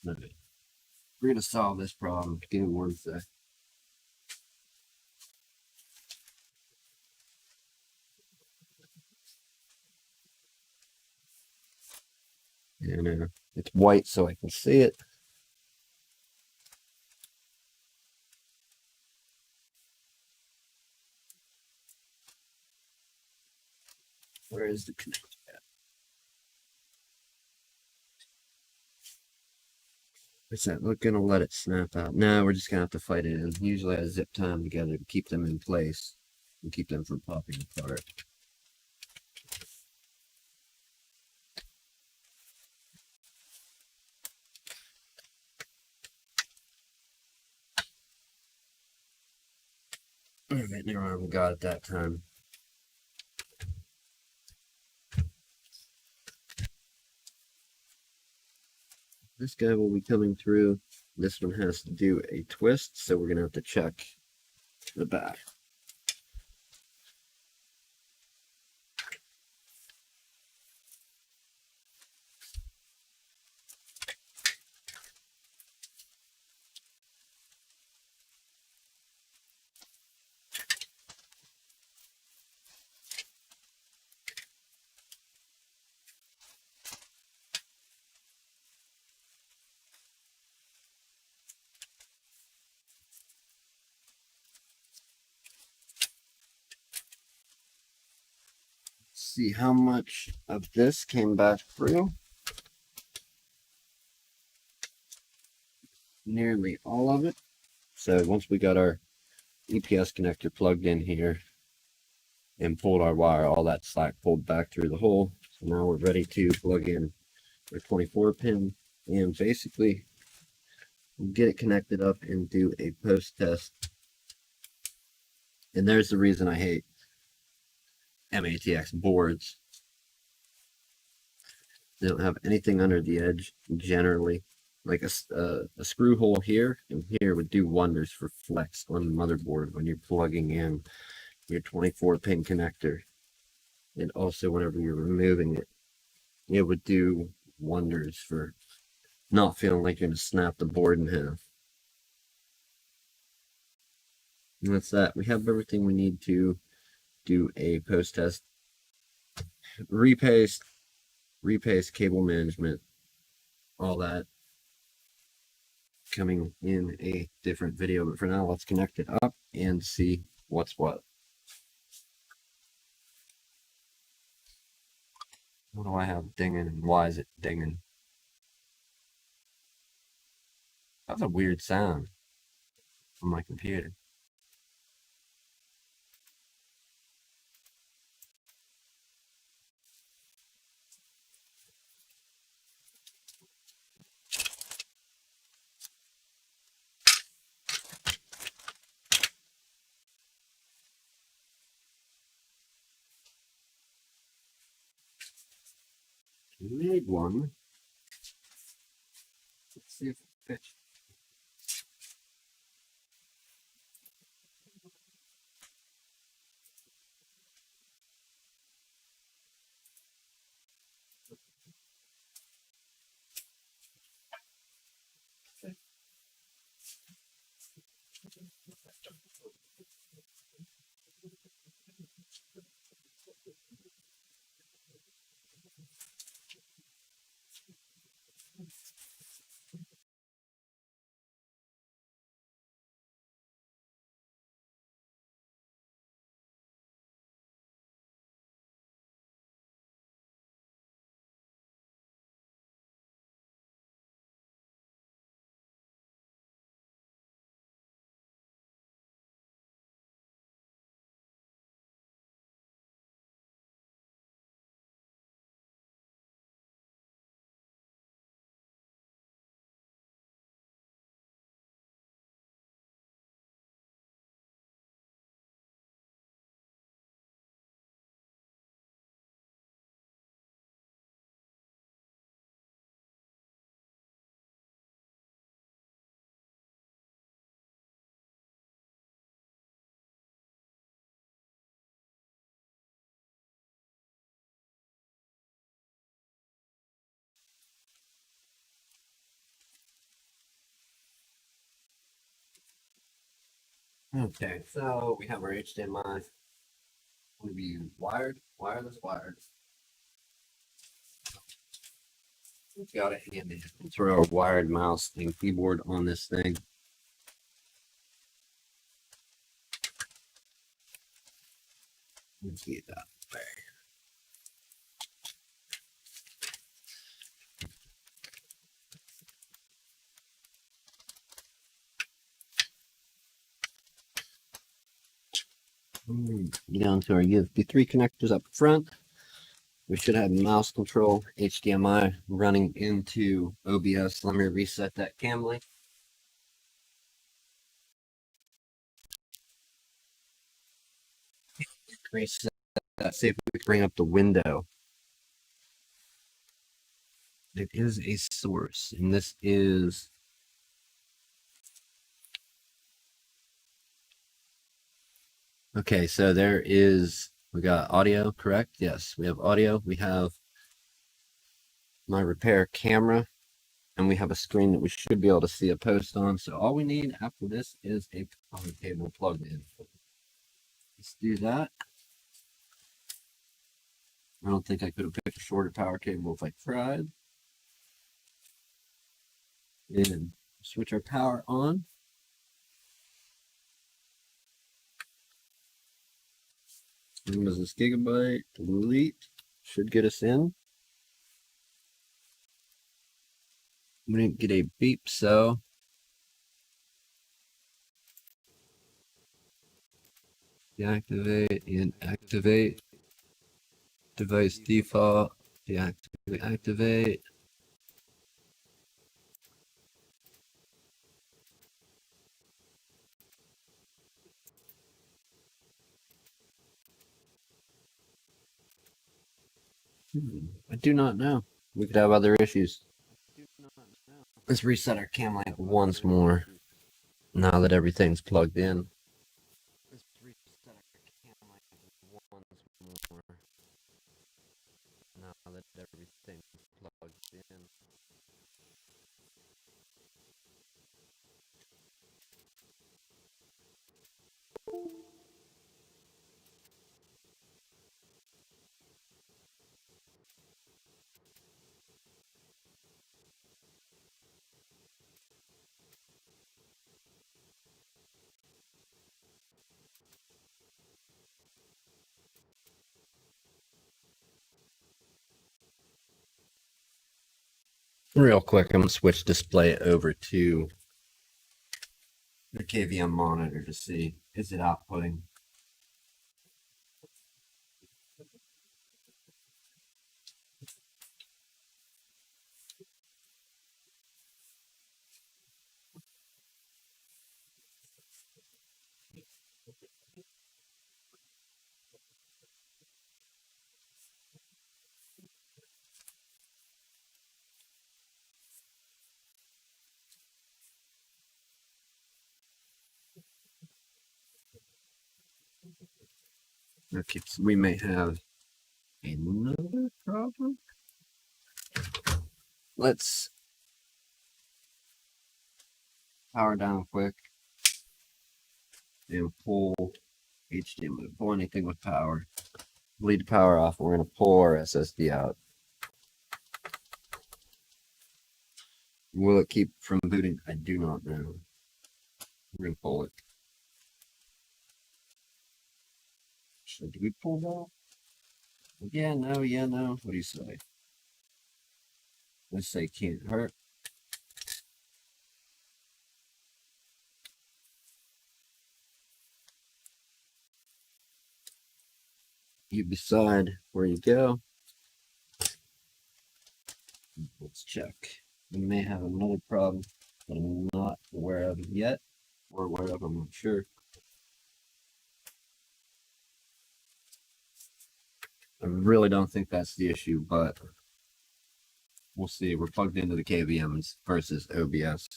Okay. We're gonna solve this problem. Give me one sec. And it's white so I can see it. Where is the connector at? What's that? We're gonna let it snap out. No, we're just gonna have to fight it in. Usually I zip tie them together to keep them in place and keep them from popping apart. Alright, never mind, we got it that time. This guy will be coming through. This one has to do a twist, so we're gonna have to check the back. see how much of this came back through. Nearly all of it. So once we got our EPS connector plugged in here and pulled our wire, all that slack pulled back through the hole. So now we're ready to plug in our 24 pin and basically get it connected up and do a post test. And there's the reason I hate MATX boards. They don't have anything under the edge generally. Like a screw hole here and here would do wonders for flex on the motherboard when you're plugging in your 24 pin connector. And also whenever you're removing it, it would do wonders for not feeling like you're going to snap the board in half. And that's that. We have everything we need to do a post test. Repaste, cable management, all that coming in a different video. But for now, let's connect it up and see what's what. What do I have dinging and why is it dinging? That's a weird sound on my computer. Made one. Let's see if it fits. Okay, so we have our HDMI. Going to be wireless wired. We've got it handy. We'll throw a wired mouse and keyboard on this thing. Let's get that there. Get down to our USB 3 connectors up front. We should have mouse control, HDMI running into OBS. Let me reset that cam link. Reset that. See if we can bring up the window. It is a source, and this is okay. So there is, we got audio, correct? Yes, we have audio. We have my repair camera, and we have a screen that we should be able to see a post on. So all we need after this is a power cable plugged in. Let's do that. I don't think I could have picked a shorter power cable if I tried. And switch our power on. What is this? Gigabyte Elite should get us in. We didn't get a beep, so deactivate and activate. Device default, deactivate, activate. I do not know. We could have other issues. Let's reset our cam light once more. Now that everything's plugged in. Let's reset our cam light once more. Now that everything's plugged in. Real quick, I'm gonna switch display over to the KVM monitor to see, is it outputting? Okay, so we may have another problem. Let's power down quick and pull HDMI, pull anything with power. Bleed the power off. We're going to pull our SSD out. Will it keep from booting? I do not know. We're going to pull it. Should we pull that? Yeah, no, yeah, no. What do you say? Let's say can't hurt. You decide where you go. Let's check. We may have another problem that I'm not aware of yet. Or aware of, I'm not sure. I really don't think that's the issue, but we'll see. We're plugged into the KVMs versus OBS.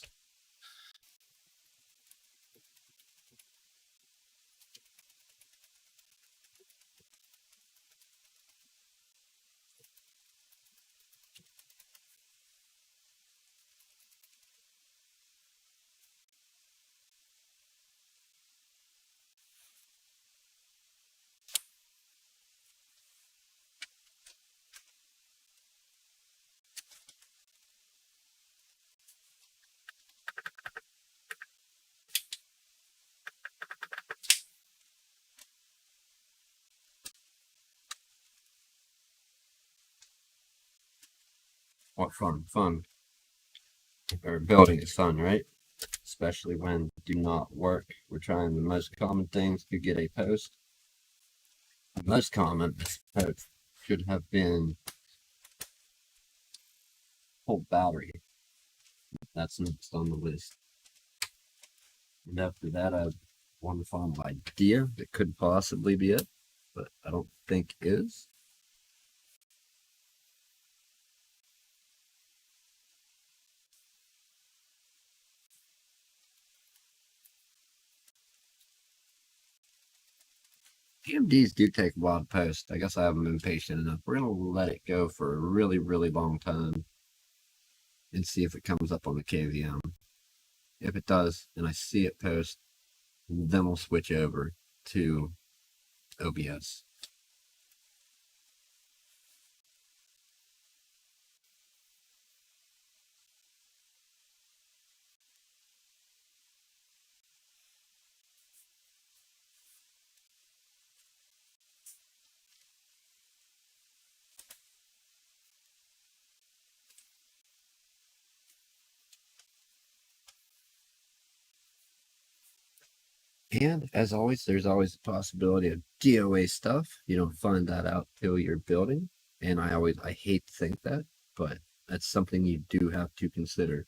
What fun? Fun. Or building is fun, right? Especially when do not work. We're trying the most common things to get a post. The most common post should have been whole battery. That's next on the list. And after that, I have one final idea that could possibly be it, but I don't think is. AMDs do take a while to post. I guess I haven't been patient enough. We're going to let it go for a really, really long time and see if it comes up on the KVM. If it does, and I see it post, then we'll switch over to OBS. And as always, there's always the possibility of DOA stuff. You don't find that out till you're building. And I hate to think that, but that's something you do have to consider.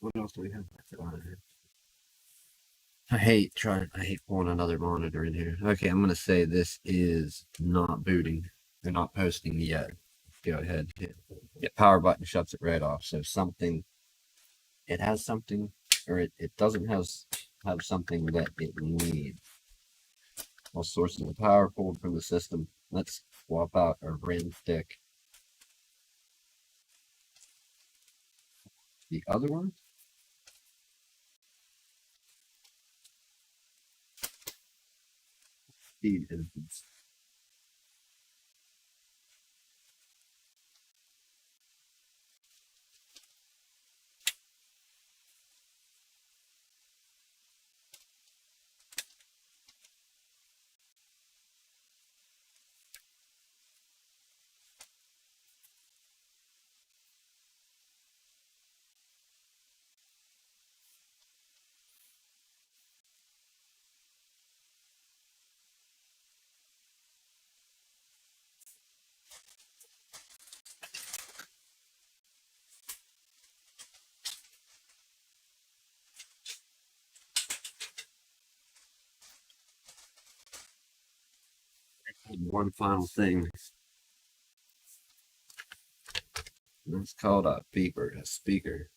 What else do we have on here? I hate pulling another monitor in here. Okay, I'm gonna say this is not booting. They're not posting yet. Go ahead, hit power button, shuts it right off. So something, it has something, or it doesn't have something that it needs. All sources of power pulled from the system. Let's swap out our RAM stick. The other one. Speed is one final thing. It's called a beeper, a speaker.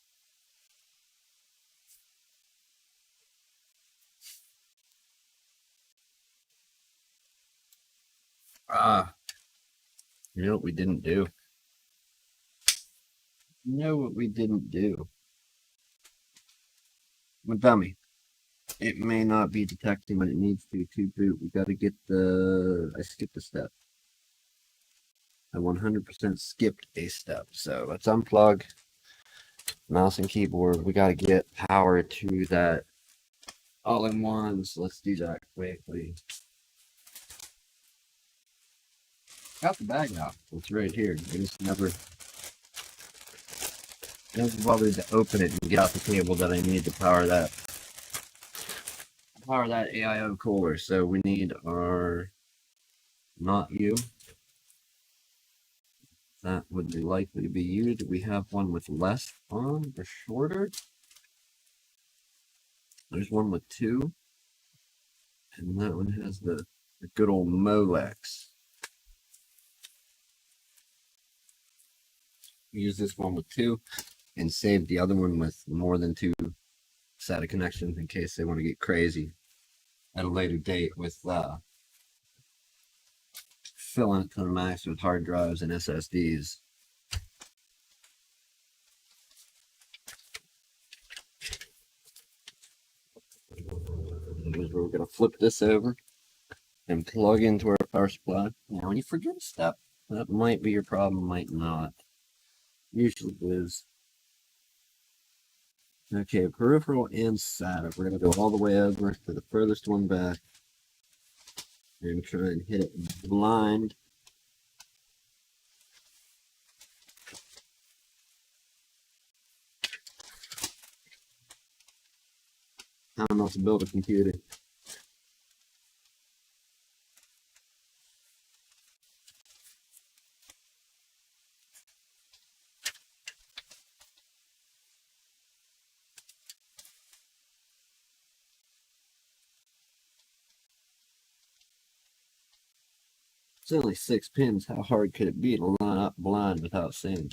You know what we didn't do? You know what we didn't do? With dummy. It may not be detecting what it needs to boot. We got to get I skipped a step. I 100% skipped a step. So let's unplug mouse and keyboard. We got to get power to that all-in-one. So let's do that quickly. Got the bag out. It's right here. I just never bothered to open it and get out the cable that I need to power that AIO cooler. So we need our not you. That would be likely be you. Do we have one with less on or shorter? There's one with 2. And that one has the good old Molex. Use this one with 2 and save the other one with more than 2 SATA connections in case they want to get crazy at a later date with filling it to the max with hard drives and SSDs. We're going to flip this over and plug into our power supply. Now, when you forget a step, that might be your problem, might not. Usually is. Okay, peripheral and SATA. We're going to go all the way over to the furthest one back and try and hit it blind. How not to build a computer. It's only 6 pins. How hard could it be to line up blind without seeing?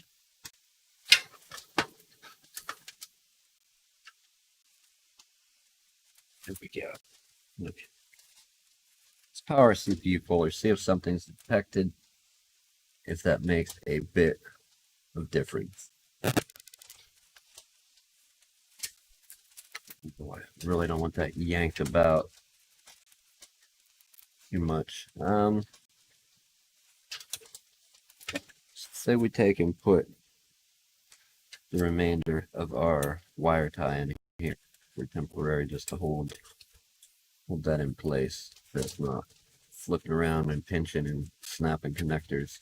There we go. Look. Let's power CPU fuller. See if something's detected. If that makes a bit of difference. Boy, really don't want that yanked about too much. Say we take and put the remainder of our wire tie in here for temporary, just to hold that in place, so it's not flipping around and pinching and snapping connectors.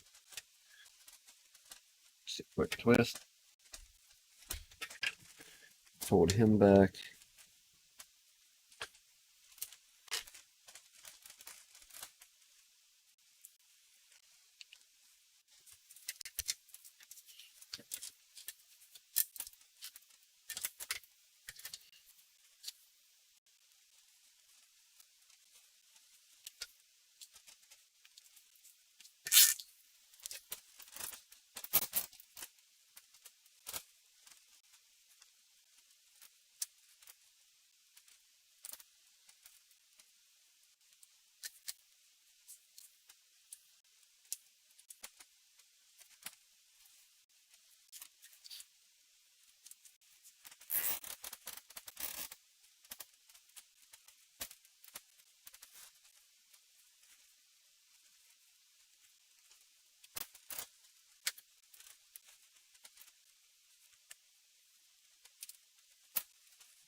Just a quick twist, hold him back.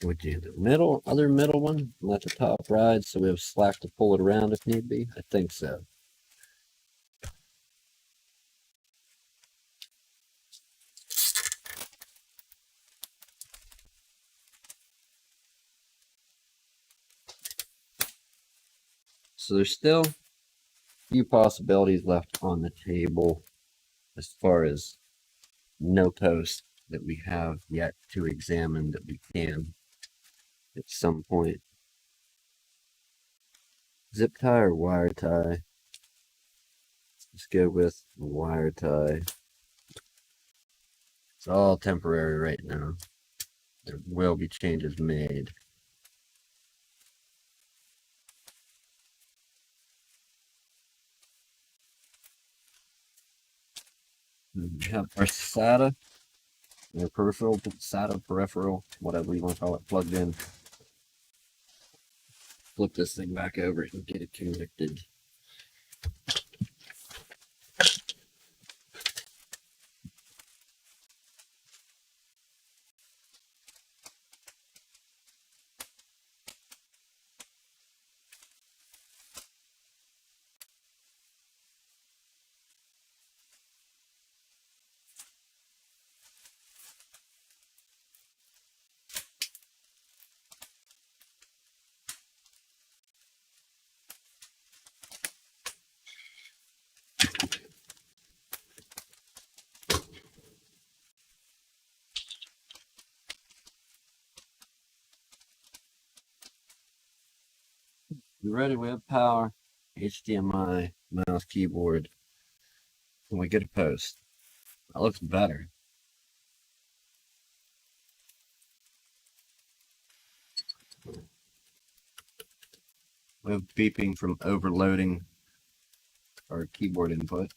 Would you the middle, other middle one, let the top ride so we have slack to pull it around if need be? I think so. So there's still a few possibilities left on the table as far as no post that we have yet to examine that we can at some point. Zip tie or wire tie? Let's go with wire tie. It's all temporary right now. There will be changes made. We have our SATA, our peripheral, SATA peripheral, whatever you want to call it, plugged in. Flip this thing back over and get it connected. We're ready, we have power, HDMI, mouse, keyboard, and we get a post. That looks better. We have beeping from overloading our keyboard input.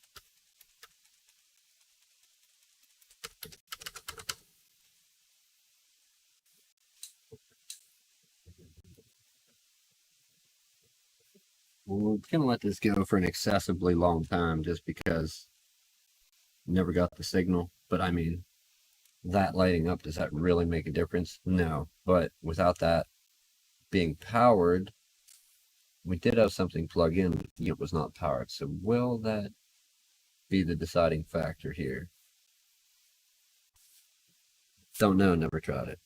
We're gonna let this go for an excessively long time just because never got the signal. But I mean, that lighting up, does that really make a difference? No. But without that being powered, we did have something plug in, it was not powered. So will that be the deciding factor here? Don't know, never tried it.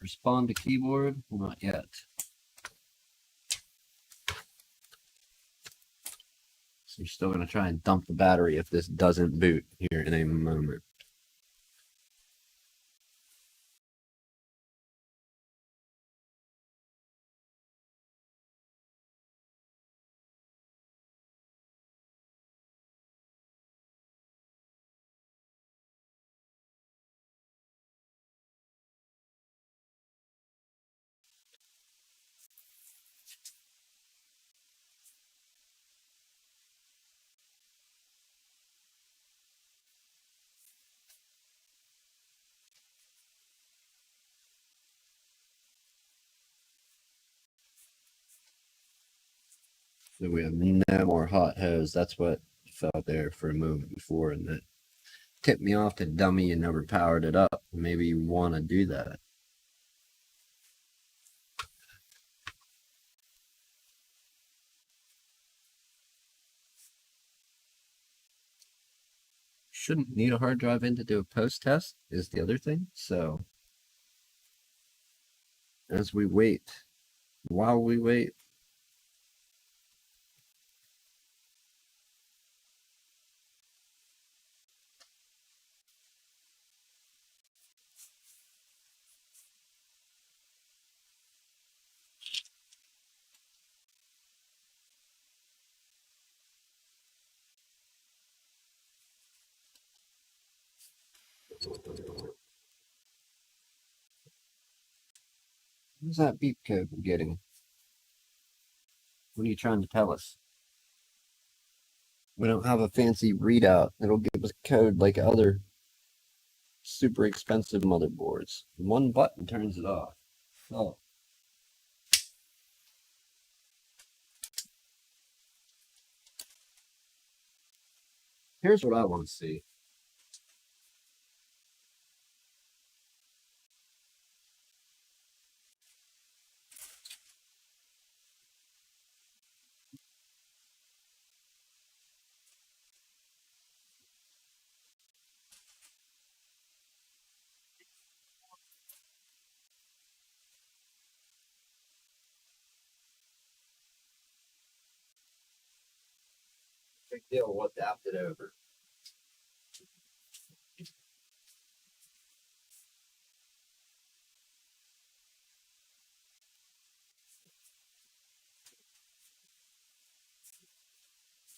Respond to keyboard? Not yet. So you're still going to try and dump the battery if this doesn't boot here in a moment. So we have no more hot hose. That's what felt there for a moment before, and that tipped me off to dummy and overpowered it up. Maybe you want to do that. Shouldn't need a hard drive in to do a post test is the other thing. So as we wait, while we wait, what's that beep code we're getting? What are you trying to tell us? We don't have a fancy readout. It'll give us code like other super expensive motherboards. One button turns it off. Oh. Here's what I want to see. Big deal. We'll adapt it over.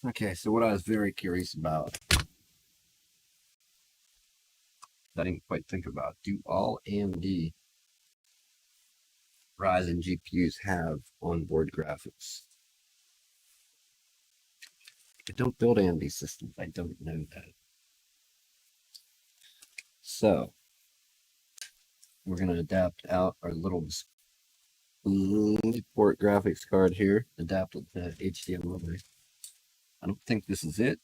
Okay, so what I was very curious about, I didn't quite think about, do all AMD Ryzen GPUs have onboard graphics? I don't build AMD systems. I don't know that. So we're going to adapt out our little port graphics card here, adapt it to HDMI. I don't think this is it.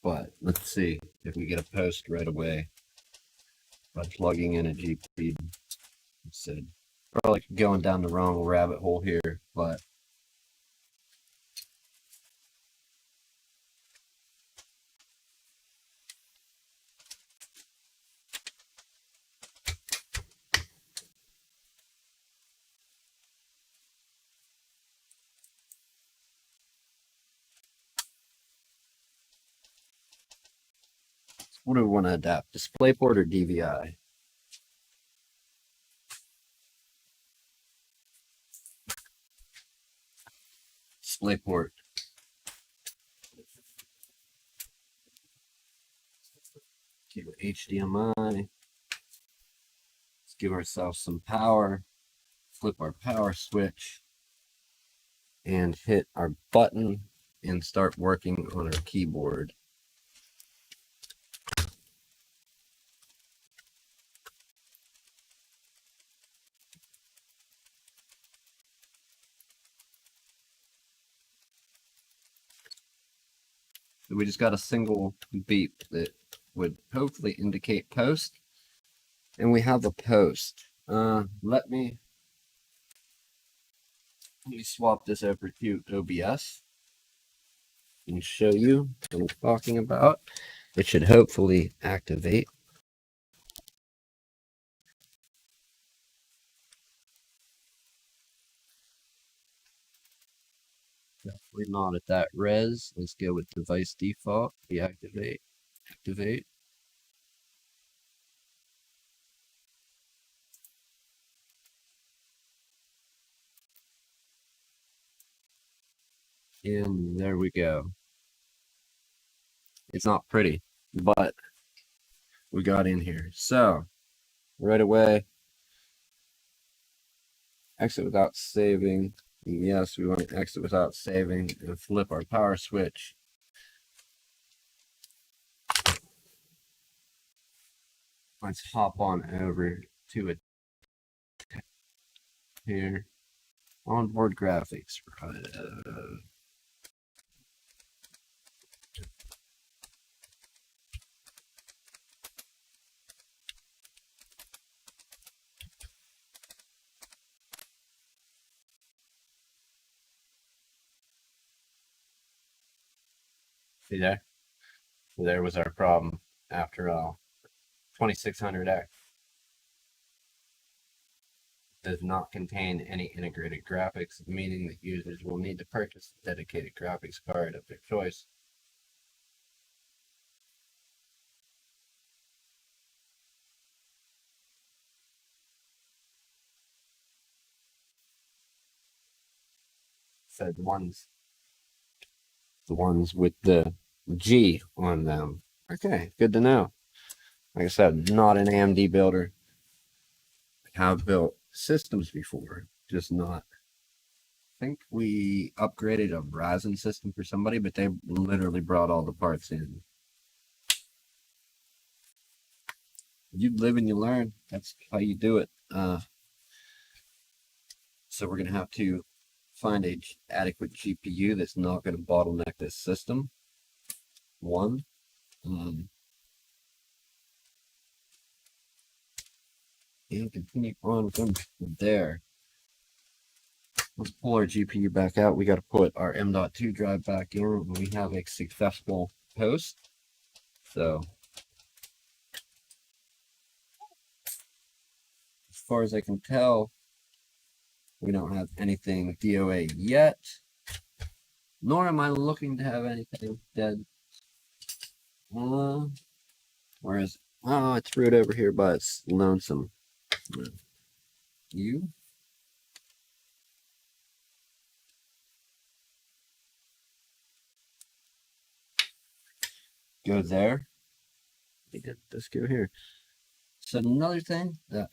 But let's see if we get a post right away by plugging in a GPU. Instead, probably going down the wrong rabbit hole here, but what do we want to adapt? DisplayPort or DVI? DisplayPort. Keep HDMI. Let's give ourselves some power. Flip our power switch and hit our button and start working on our keyboard. So we just got a single beep that would hopefully indicate post, and we have a post. Let me swap this over to OBS and show you what I'm talking about. It should hopefully activate. Definitely not at that res. Let's go with device default. Deactivate. Activate. And there we go. It's not pretty, but we got in here. So right away, exit without saving. Yes, we want to exit without saving and flip our power switch. let's hop on over to it here. Onboard graphics. See there? So there was our problem after all. 2600X does not contain any integrated graphics, meaning that users will need to purchase a dedicated graphics card of their choice. So the ones with the G on them. Okay, good to know. Like I said, not an AMD builder. I have built systems before, just not. I think we upgraded a Ryzen system for somebody, but they literally brought all the parts in. You live and you learn. That's how you do it. So we're going to have to find a adequate GPU that's not going to bottleneck this system. One. And continue on from there. Let's pull our GPU back out. We got to put our M.2 drive back in, and we have a successful host. So, as far as I can tell, we don't have anything DOA yet, nor am I looking to have anything dead. Whereas, oh, it's root over here by its lonesome. You? Go there. Let's go here. So another thing that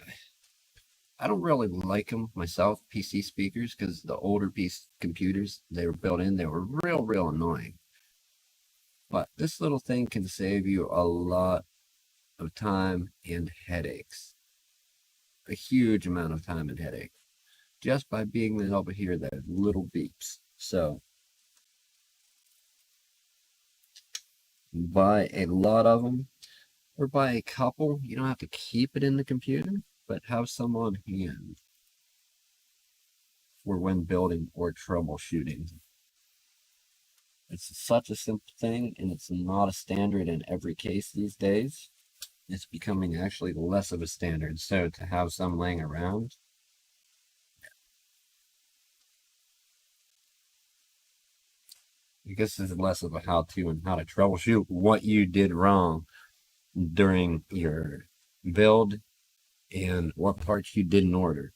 I don't really like them myself, PC speakers, because the older PC computers they were built in, they were real annoying. But this little thing can save you a lot of time and headaches. A huge amount of time and headache. Just by being able to hear those little beeps. So buy a lot of them or buy a couple. You don't have to keep it in the computer, but have some on hand for when building or troubleshooting. It's such a simple thing, and it's not a standard in every case these days. It's becoming actually less of a standard. So to have some laying around, I guess this is less of a how-to and how to troubleshoot what you did wrong during your build and what parts you didn't order.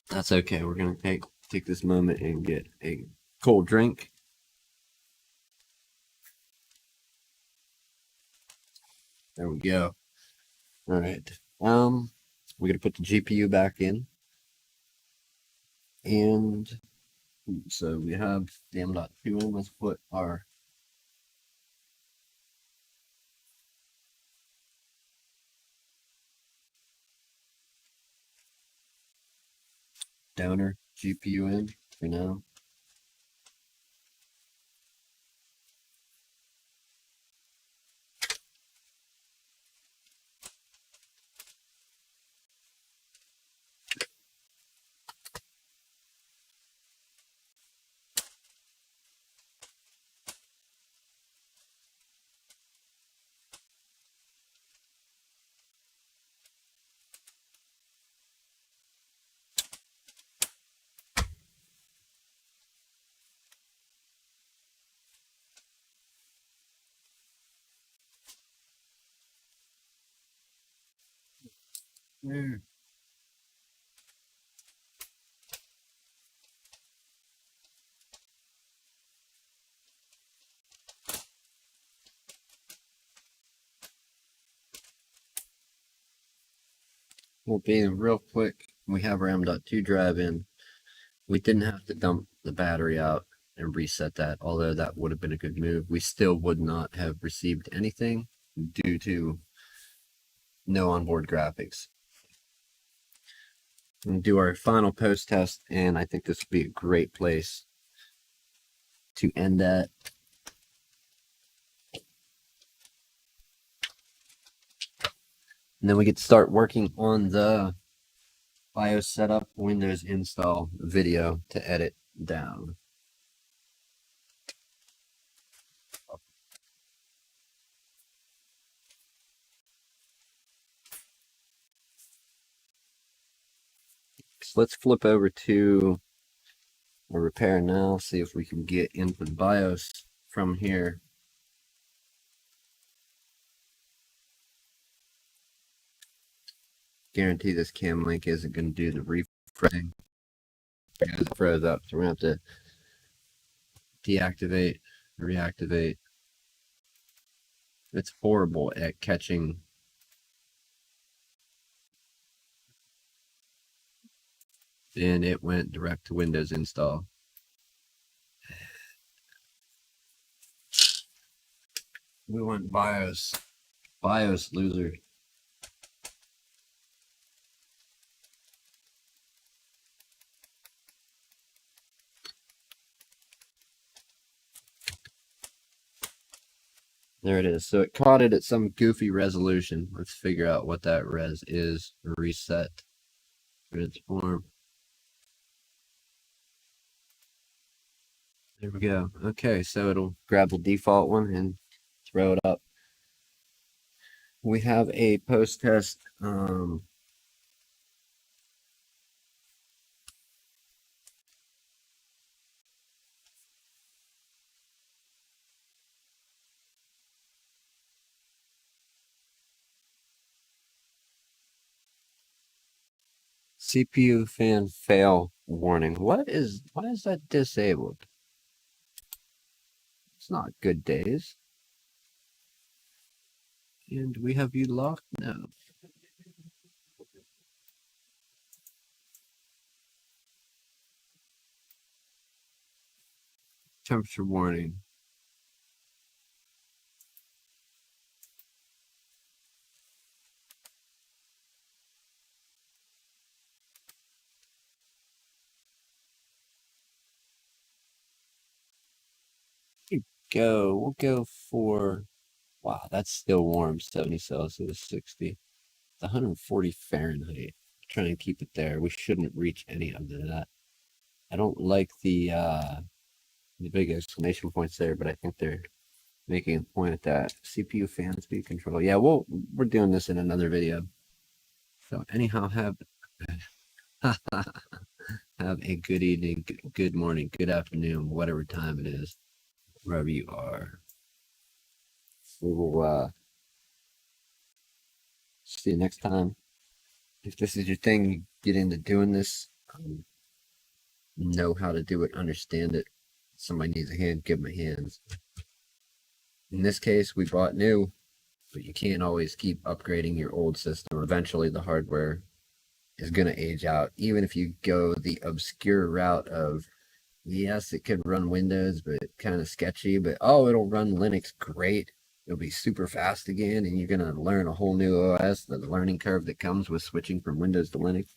That's okay. We're gonna take this moment and get a cold drink. There we go. All right. We're gonna put the GPU back in, and so we have the M.2 in. Let's put our donor GPU in for now. There. Will be real quick We have our M.2 drive in. We didn't have to dump the battery out and reset that, although that would have been a good move. We still would not have received anything due to no onboard graphics. And do our final post test, and I think this would be a great place to end that. And then we get to start working on the BIOS setup, Windows install video to edit down. So let's flip over to a repair now, see if we can get into the BIOS from here. Guarantee this cam link isn't going to do the refreshing. It froze up, so we're going to have to deactivate, reactivate. It's horrible at catching and it went direct to Windows install. We went BIOS loser. There it is. So it caught it at some goofy resolution. Let's figure out what that res is. Reset. Transform. There we go. Okay, so it'll grab the default one and throw it up. We have a post test. CPU fan fail warning. Why is that disabled? It's not good days. And we have you locked? No. Temperature warning. We'll go for, wow, that's still warm, 70 Celsius, 60. It's 140 Fahrenheit. Trying to keep it there. We shouldn't reach any of that. I don't like the big exclamation points there, but I think they're making a point at that. CPU fan speed control. Yeah, we're doing this in another video. So anyhow, have a good evening, good morning, good afternoon, whatever time it is, wherever you are. We will see you next time. If this is your thing, you get into doing this, know how to do it, understand it. Somebody needs a hand, give them a hand. In this case, we bought new, but you can't always keep upgrading your old system. Eventually, the hardware is going to age out. Even if you go the obscure route of, yes, it could run Windows, but kind of sketchy, but oh, it'll run Linux great. It'll be super fast again, and you're going to learn a whole new OS, the learning curve that comes with switching from Windows to Linux,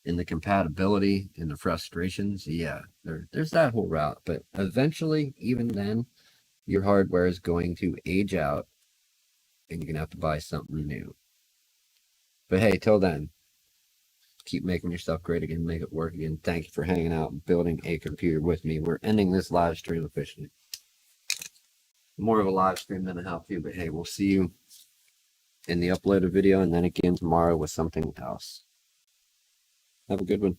and the compatibility and the frustrations. Yeah, there's that whole route. But eventually, even then, your hardware is going to age out, and you're going to have to buy something new. But hey, till then, keep making your stuff great again, make it work again. Thank you for hanging out and building a computer with me. We're ending this live stream officially. More of a live stream than a how-to, but hey, we'll see you in the uploaded video and then again tomorrow with something else. Have a good one.